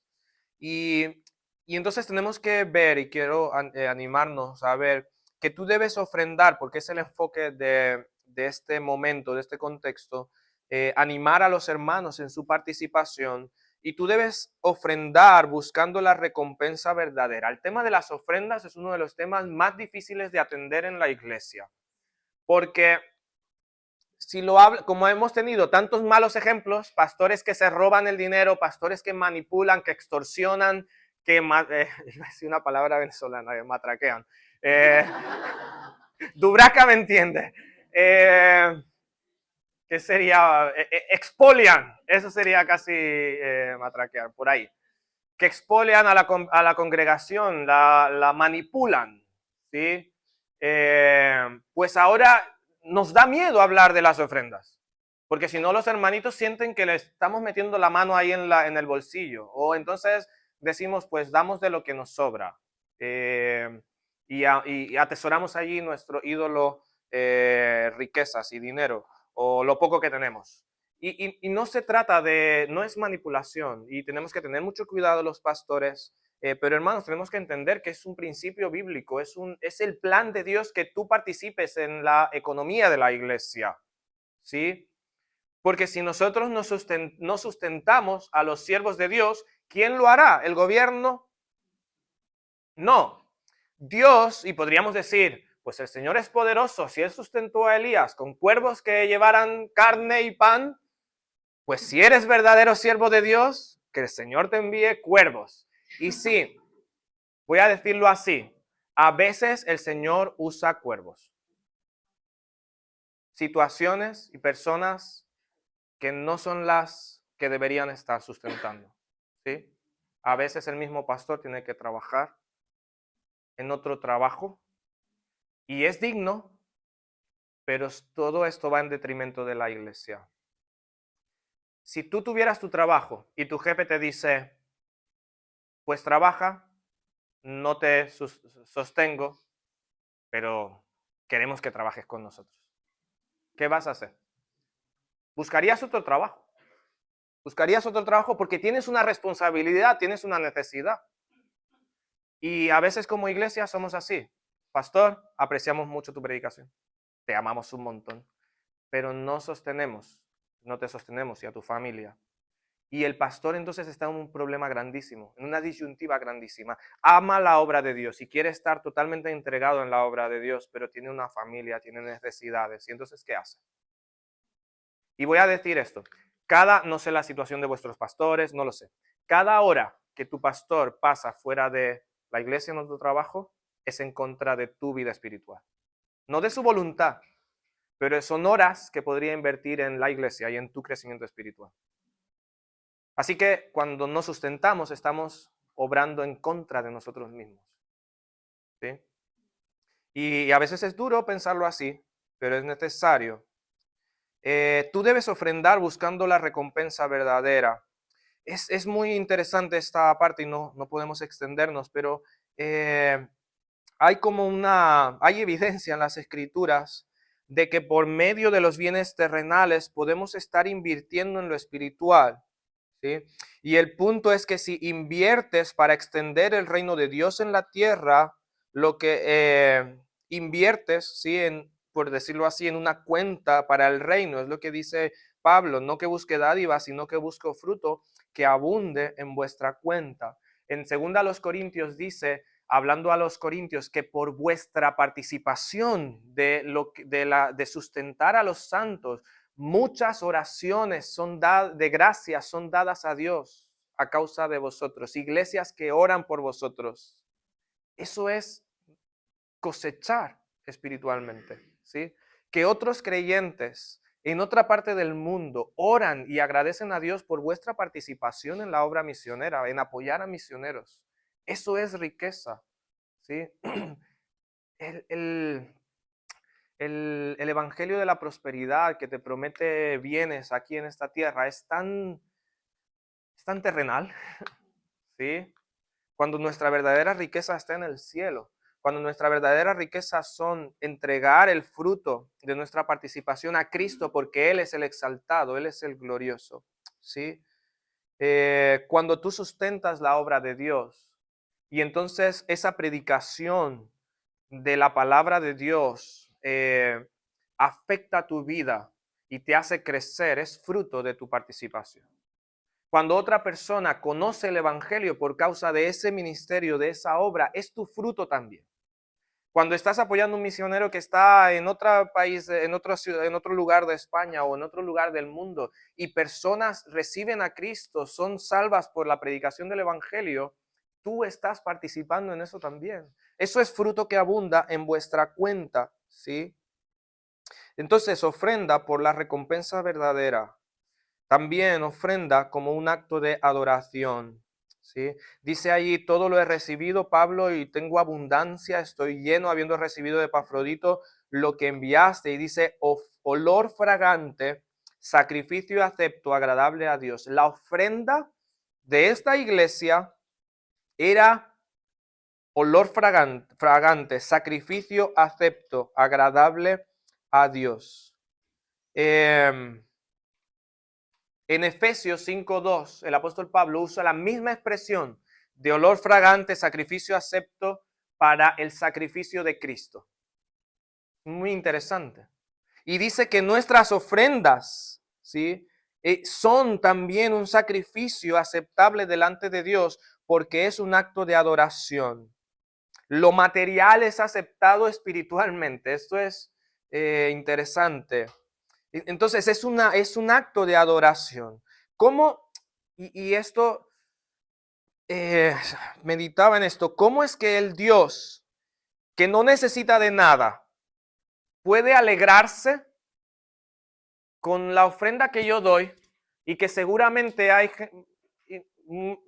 Y entonces tenemos que ver, y quiero animarnos a ver, que tú debes ofrendar, porque es el enfoque de este momento, de este contexto, animar a los hermanos en su participación, y tú debes ofrendar buscando la recompensa verdadera. El tema de las ofrendas es uno de los temas más difíciles de atender en la iglesia, porque si lo habla, como hemos tenido tantos malos ejemplos, pastores que se roban el dinero, pastores que manipulan, que extorsionan, que iba a decir una palabra venezolana, que matraquean. Dubraca me entiende. ¿Qué sería? Expolian, eso sería casi matraquear, por ahí. Que expolian a la congregación, la manipulan, ¿sí? Pues ahora nos da miedo hablar de las ofrendas, porque si no los hermanitos sienten que le estamos metiendo la mano ahí en el bolsillo, o entonces decimos, pues damos de lo que nos sobra, y atesoramos allí nuestro ídolo, riquezas y dinero, o lo poco que tenemos. Y no se trata de, no es manipulación y tenemos que tener mucho cuidado los pastores, pero hermanos, tenemos que entender que es un principio bíblico, es el plan de Dios que tú participes en la economía de la iglesia, ¿sí? Porque si nosotros no sustentamos a los siervos de Dios, ¿quién lo hará? ¿El gobierno? No. Dios, y podríamos decir, pues el Señor es poderoso, si Él sustentó a Elías con cuervos que llevaran carne y pan, pues si eres verdadero siervo de Dios, que el Señor te envíe cuervos. Y sí, voy a decirlo así, a veces el Señor usa cuervos. Situaciones y personas que no son las que deberían estar sustentando. ¿Sí? A veces el mismo pastor tiene que trabajar en otro trabajo y es digno, pero todo esto va en detrimento de la iglesia. Si tú tuvieras tu trabajo y tu jefe te dice, pues trabaja, no te sostengo, pero queremos que trabajes con nosotros. ¿Qué vas a hacer? Buscarías otro trabajo. Buscarías otro trabajo porque tienes una responsabilidad, tienes una necesidad. Y a veces como iglesia somos así. Pastor, apreciamos mucho tu predicación. Te amamos un montón. Pero no te sostenemos y a tu familia. Y el pastor entonces está en un problema grandísimo, en una disyuntiva grandísima. Ama la obra de Dios y quiere estar totalmente entregado en la obra de Dios, pero tiene una familia, tiene necesidades. ¿Y entonces qué hace? Y voy a decir esto. No sé la situación de vuestros pastores, no lo sé. Cada hora que tu pastor pasa fuera de la iglesia en tu trabajo es en contra de tu vida espiritual. No de su voluntad, pero son horas que podría invertir en la iglesia y en tu crecimiento espiritual. Así que cuando nos sustentamos, estamos obrando en contra de nosotros mismos. ¿Sí? Y a veces es duro pensarlo así, pero es necesario. Tú debes ofrendar buscando la recompensa verdadera. Es muy interesante esta parte y no podemos extendernos, pero hay evidencia en las escrituras de que por medio de los bienes terrenales podemos estar invirtiendo en lo espiritual. ¿Sí? Y el punto es que si inviertes para extender el reino de Dios en la tierra, lo que inviertes, ¿sí? Por decirlo así, en una cuenta para el reino, es lo que dice Pablo, no que busque dádiva, sino que busque fruto que abunde en vuestra cuenta. En 2 Corintios dice, hablando a los corintios, que por vuestra participación de sustentar a los santos, muchas oraciones de gracia son dadas a Dios a causa de vosotros, iglesias que oran por vosotros. Eso es cosechar espiritualmente, ¿sí? Que otros creyentes en otra parte del mundo oran y agradecen a Dios por vuestra participación en la obra misionera, en apoyar a misioneros. Eso es riqueza, ¿sí? El, el evangelio de la prosperidad que te promete bienes aquí en esta tierra es tan terrenal, ¿sí? Cuando nuestra verdadera riqueza está en el cielo, cuando nuestra verdadera riqueza son entregar el fruto de nuestra participación a Cristo porque Él es el exaltado, Él es el glorioso, ¿sí? Cuando tú sustentas la obra de Dios y entonces esa predicación de la palabra de Dios afecta tu vida y te hace crecer, es fruto de tu participación. Cuando otra persona conoce el evangelio por causa de ese ministerio, de esa obra, es tu fruto también. Cuando estás apoyando a un misionero que está en otro país, en otra ciudad, en otro lugar de España o en otro lugar del mundo y personas reciben a Cristo, son salvas por la predicación del evangelio, tú estás participando en eso también. Eso es fruto que abunda en vuestra cuenta, ¿sí? Entonces, ofrenda por la recompensa verdadera. También ofrenda como un acto de adoración, ¿sí? Dice allí, todo lo he recibido, Pablo, y tengo abundancia, estoy lleno, habiendo recibido de Epafrodito lo que enviaste. Y dice, olor fragante, sacrificio acepto, agradable a Dios. La ofrenda de esta iglesia era olor fragante, sacrificio acepto, agradable a Dios. En Efesios 5:2, el apóstol Pablo usa la misma expresión de olor fragante, sacrificio acepto para el sacrificio de Cristo. Muy interesante. Y dice que nuestras ofrendas, ¿sí? Son también un sacrificio aceptable delante de Dios porque es un acto de adoración. Lo material es aceptado espiritualmente. Esto es interesante. Entonces es un acto de adoración. ¿Cómo? Y esto, meditaba en esto. ¿Cómo es que el Dios que no necesita de nada puede alegrarse con la ofrenda que yo doy y que seguramente hay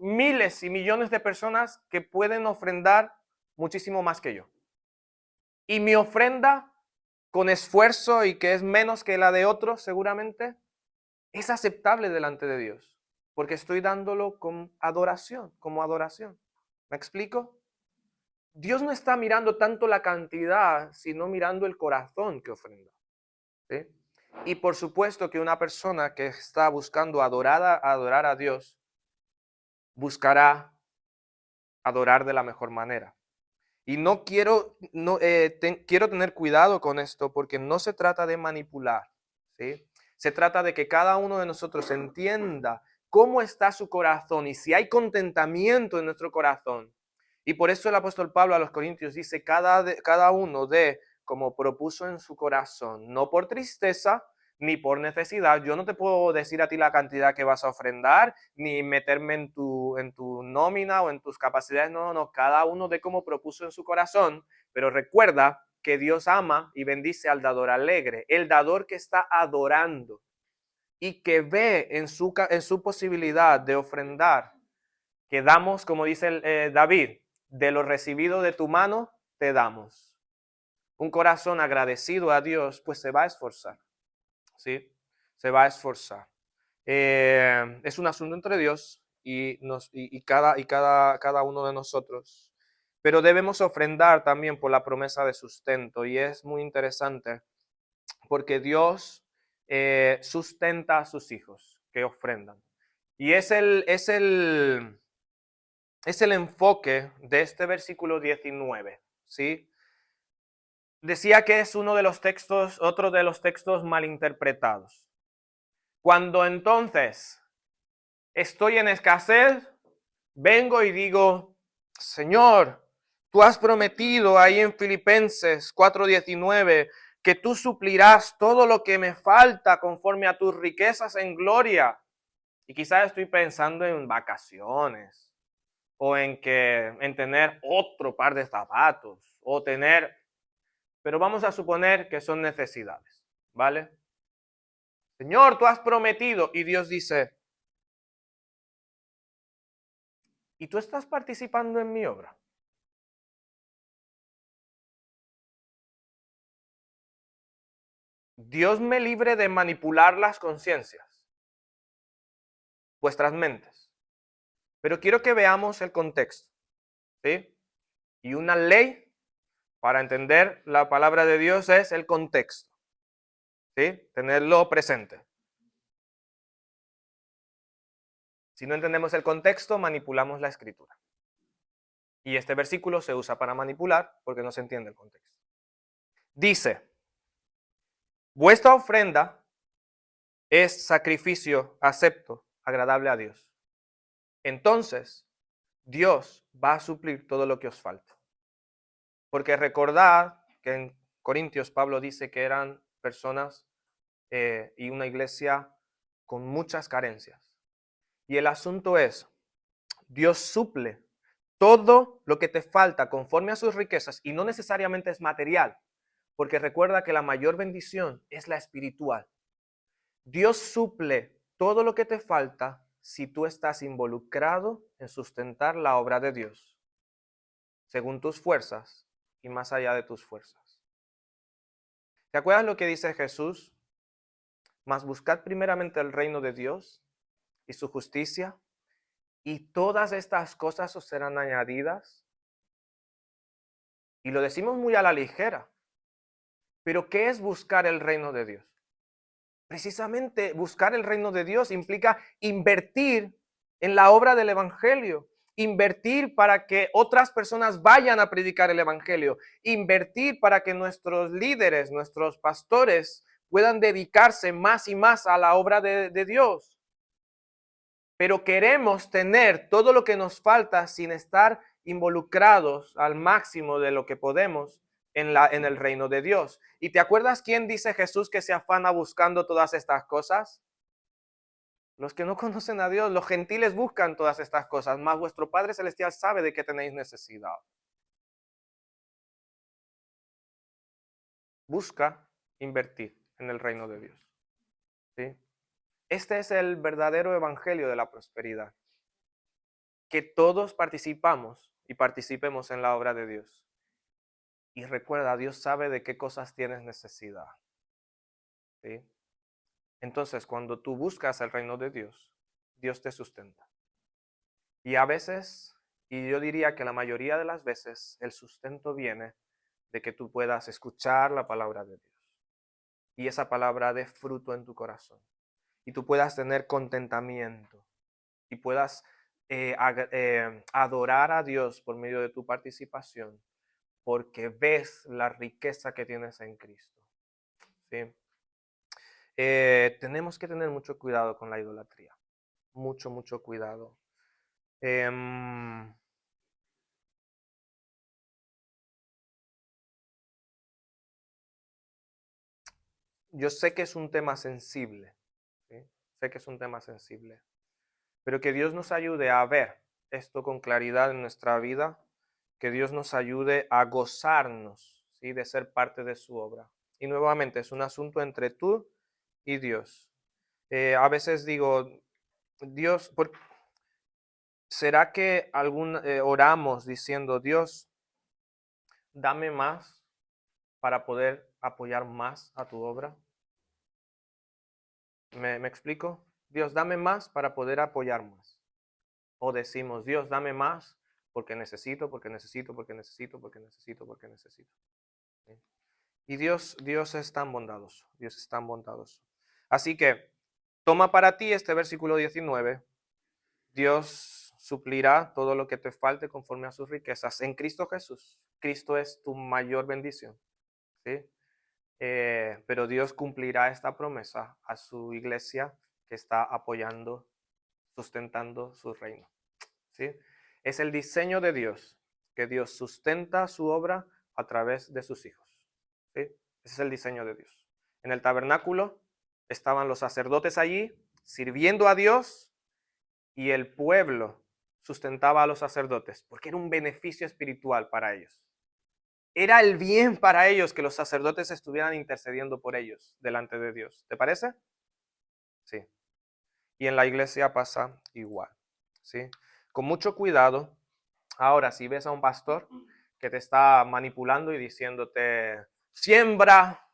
miles y millones de personas que pueden ofrendar muchísimo más que yo? Y mi ofrenda con esfuerzo y que es menos que la de otros seguramente es aceptable delante de Dios porque estoy dándolo con adoración, como adoración. ¿Me explico? Dios no está mirando tanto la cantidad, sino mirando el corazón que ofrenda. ¿Sí? Y por supuesto que una persona que está buscando adorar a Dios, buscará adorar de la mejor manera. Y no quiero, quiero tener cuidado con esto porque no se trata de manipular, ¿sí? Se trata de que cada uno de nosotros entienda cómo está su corazón y si hay contentamiento en nuestro corazón. Y por eso el apóstol Pablo a los Corintios dice, cada uno de como propuso en su corazón, no por tristeza ni por necesidad. Yo no te puedo decir a ti la cantidad que vas a ofrendar, ni meterme en tu nómina o en tus capacidades. No, no, cada uno de como propuso en su corazón. Pero recuerda que Dios ama y bendice al dador alegre, el dador que está adorando y que ve en su posibilidad de ofrendar, que damos, como dice David, de lo recibido de tu mano, te damos. Un corazón agradecido a Dios, pues se va a esforzar, ¿sí? Se va a esforzar. Es un asunto entre Dios y cada uno de nosotros. Pero debemos ofrendar también por la promesa de sustento. Y es muy interesante porque Dios sustenta a sus hijos que ofrendan. Y es el enfoque de este versículo 19, ¿sí? Decía que es otro de los textos malinterpretados. Cuando entonces estoy en escasez, vengo y digo, Señor, tú has prometido ahí en Filipenses 4:19 que tú suplirás todo lo que me falta conforme a tus riquezas en gloria. Y quizás estoy pensando en vacaciones o en tener otro par de zapatos o pero vamos a suponer que son necesidades, ¿vale? Señor, tú has prometido y Dios dice, ¿y tú estás participando en mi obra? Dios me libre de manipular las conciencias, vuestras mentes. Pero quiero que veamos el contexto, ¿sí? Y una ley para entender la palabra de Dios es el contexto, ¿sí? Tenerlo presente. Si no entendemos el contexto, manipulamos la escritura. Y este versículo se usa para manipular porque no se entiende el contexto. Dice, vuestra ofrenda es sacrificio acepto, agradable a Dios. Entonces, Dios va a suplir todo lo que os falta. Porque recordad que en Corintios Pablo dice que eran personas y una iglesia con muchas carencias. Y el asunto es, Dios suple todo lo que te falta conforme a sus riquezas y no necesariamente es material, porque recuerda que la mayor bendición es la espiritual. Dios suple todo lo que te falta si tú estás involucrado en sustentar la obra de Dios, según tus fuerzas y más allá de tus fuerzas. ¿Te acuerdas lo que dice Jesús? Mas buscad primeramente el reino de Dios y su justicia, y todas estas cosas os serán añadidas. Y lo decimos muy a la ligera. Pero ¿qué es buscar el reino de Dios? Precisamente buscar el reino de Dios implica invertir en la obra del evangelio, invertir para que otras personas vayan a predicar el evangelio, invertir para que nuestros líderes, nuestros pastores puedan dedicarse más y más a la obra de Dios. Pero queremos tener todo lo que nos falta sin estar involucrados al máximo de lo que podemos en el reino de Dios. ¿Y te acuerdas quién dice Jesús que se afana buscando todas estas cosas? Los que no conocen a Dios, los gentiles buscan todas estas cosas, mas vuestro Padre Celestial sabe de qué tenéis necesidad. Busca invertir en el reino de Dios. ¿Sí? Este es el verdadero evangelio de la prosperidad. Que todos participamos y participemos en la obra de Dios. Y recuerda, Dios sabe de qué cosas tienes necesidad. ¿Sí? Entonces, cuando tú buscas el reino de Dios, Dios te sustenta. Y a veces, y yo diría que la mayoría de las veces, el sustento viene de que tú puedas escuchar la palabra de Dios. Y esa palabra dé fruto en tu corazón. Y tú puedas tener contentamiento. Y puedas adorar a Dios por medio de tu participación. Porque ves la riqueza que tienes en Cristo. ¿Sí? Tenemos que tener mucho cuidado con la idolatría. Mucho, mucho cuidado. Yo sé que es un tema sensible. ¿Sí? Sé que es un tema sensible. Pero que Dios nos ayude a ver esto con claridad en nuestra vida. Que Dios nos ayude a gozarnos, ¿sí?, de ser parte de su obra. Y nuevamente es un asunto entre tú y Dios. A veces digo, Dios, ¿será que oramos diciendo, Dios, dame más para poder apoyar más a tu obra? ¿Me explico? Dios, dame más para poder apoyar más. O decimos, Dios, dame más porque necesito, porque necesito, porque necesito, porque necesito, porque necesito. ¿Sí? Y Dios es tan bondadoso, Dios es tan bondadoso. Así que toma para ti este versículo 19. Dios suplirá todo lo que te falte conforme a sus riquezas en Cristo Jesús. Cristo es tu mayor bendición. ¿Sí? Pero Dios cumplirá esta promesa a su iglesia que está apoyando, sustentando su reino. ¿Sí? Es el diseño de Dios, que Dios sustenta su obra a través de sus hijos. ¿Sí? Ese es el diseño de Dios. En el tabernáculo estaban los sacerdotes allí sirviendo a Dios y el pueblo sustentaba a los sacerdotes porque era un beneficio espiritual para ellos. Era el bien para ellos que los sacerdotes estuvieran intercediendo por ellos delante de Dios. ¿Te parece? Sí. Y en la iglesia pasa igual. ¿Sí? Con mucho cuidado. Ahora, si ves a un pastor que te está manipulando y diciéndote, siembra,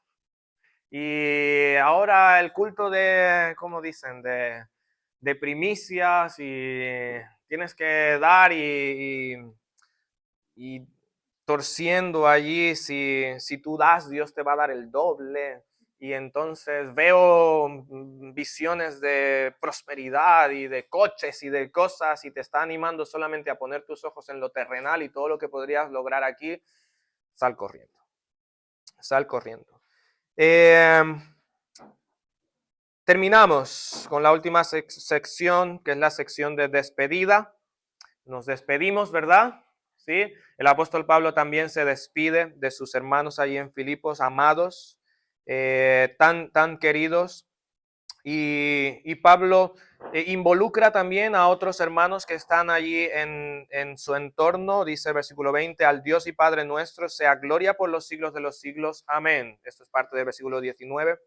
y ahora el culto de, ¿cómo dicen? De primicias, y tienes que dar y torciendo allí, si tú das, Dios te va a dar el doble. Y entonces veo visiones de prosperidad y de coches y de cosas y te está animando solamente a poner tus ojos en lo terrenal y todo lo que podrías lograr aquí. Sal corriendo. Sal corriendo. Terminamos con la última sección, que es la sección de despedida. Nos despedimos, ¿verdad? ¿Sí? El apóstol Pablo también se despide de sus hermanos allí en Filipos, amados, tan queridos. Y Pablo involucra también a otros hermanos que están allí en su entorno. Dice el versículo 20, al Dios y Padre nuestro sea gloria por los siglos de los siglos. Amén. Esto es parte del versículo 19.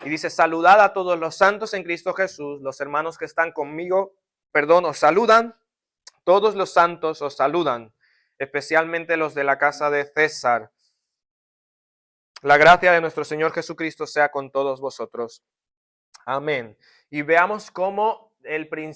Y dice, saludad a todos los santos en Cristo Jesús. Los hermanos que están conmigo, os saludan. Todos los santos os saludan, especialmente los de la casa de César. La gracia de nuestro Señor Jesucristo sea con todos vosotros. Amén. Y veamos cómo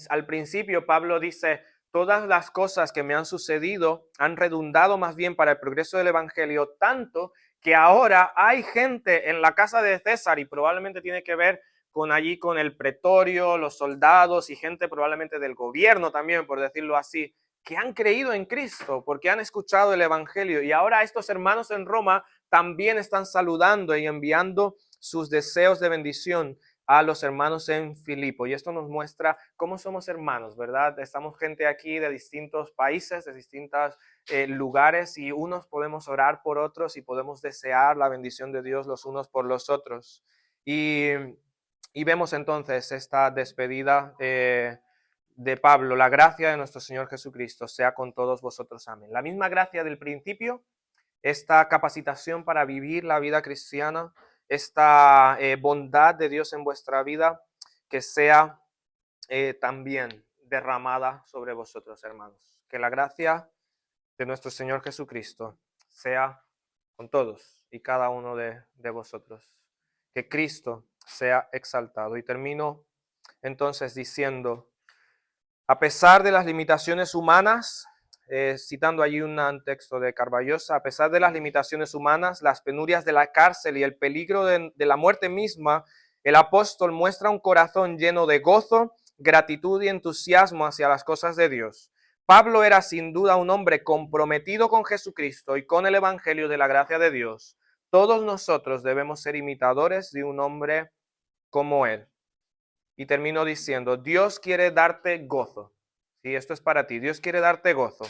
al principio Pablo dice, todas las cosas que me han sucedido han redundado más bien para el progreso del Evangelio, tanto que ahora hay gente en la casa de César, y probablemente tiene que ver con allí, con el pretorio, los soldados y gente probablemente del gobierno también, por decirlo así, que han creído en Cristo porque han escuchado el Evangelio. Y ahora estos hermanos en Roma también están saludando y enviando sus deseos de bendición a los hermanos en Filipo. Y esto nos muestra cómo somos hermanos, ¿verdad? Estamos gente aquí de distintos países, de distintos lugares, y unos podemos orar por otros y podemos desear la bendición de Dios los unos por los otros. Y vemos entonces esta despedida de Pablo: la gracia de nuestro Señor Jesucristo sea con todos vosotros. Amén. La misma gracia del principio, esta capacitación para vivir la vida cristiana, esta bondad de Dios en vuestra vida, que sea también derramada sobre vosotros, hermanos. Que la gracia de nuestro Señor Jesucristo sea con todos y cada uno de vosotros. Que Cristo sea exaltado. Y termino entonces diciendo: a pesar de las limitaciones humanas, citando allí un texto de Carballosa, a pesar de las limitaciones humanas, las penurias de la cárcel y el peligro de la muerte misma, el apóstol muestra un corazón lleno de gozo, gratitud y entusiasmo hacia las cosas de Dios. Pablo era sin duda un hombre comprometido con Jesucristo y con el Evangelio de la gracia de Dios. Todos nosotros debemos ser imitadores de un hombre como él. Y termino diciendo: Dios quiere darte gozo. Sí, esto es para ti. Dios quiere darte gozo,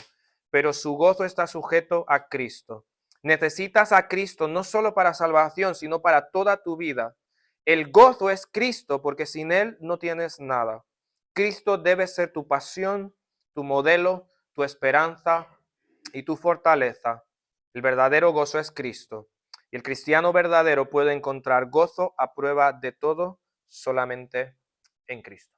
pero su gozo está sujeto a Cristo. Necesitas a Cristo no solo para salvación, sino para toda tu vida. El gozo es Cristo, porque sin Él no tienes nada. Cristo debe ser tu pasión, tu modelo, tu esperanza y tu fortaleza. El verdadero gozo es Cristo. Y el cristiano verdadero puede encontrar gozo a prueba de todo solamente en Cristo.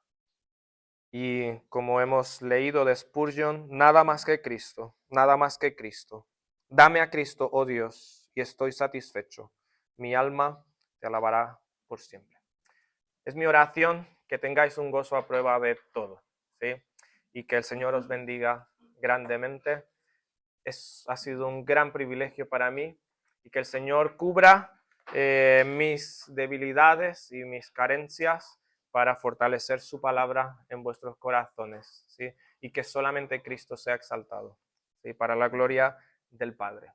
Y como hemos leído de Spurgeon, nada más que Cristo, nada más que Cristo. Dame a Cristo, oh Dios, y estoy satisfecho. Mi alma te alabará por siempre. Es mi oración que tengáis un gozo a prueba de todo, ¿sí? Y que el Señor os bendiga grandemente. Ha sido un gran privilegio para mí, y que el Señor cubra mis debilidades y mis carencias para fortalecer su palabra en vuestros corazones, ¿sí? Y que solamente Cristo sea exaltado, ¿sí? Para la gloria del Padre.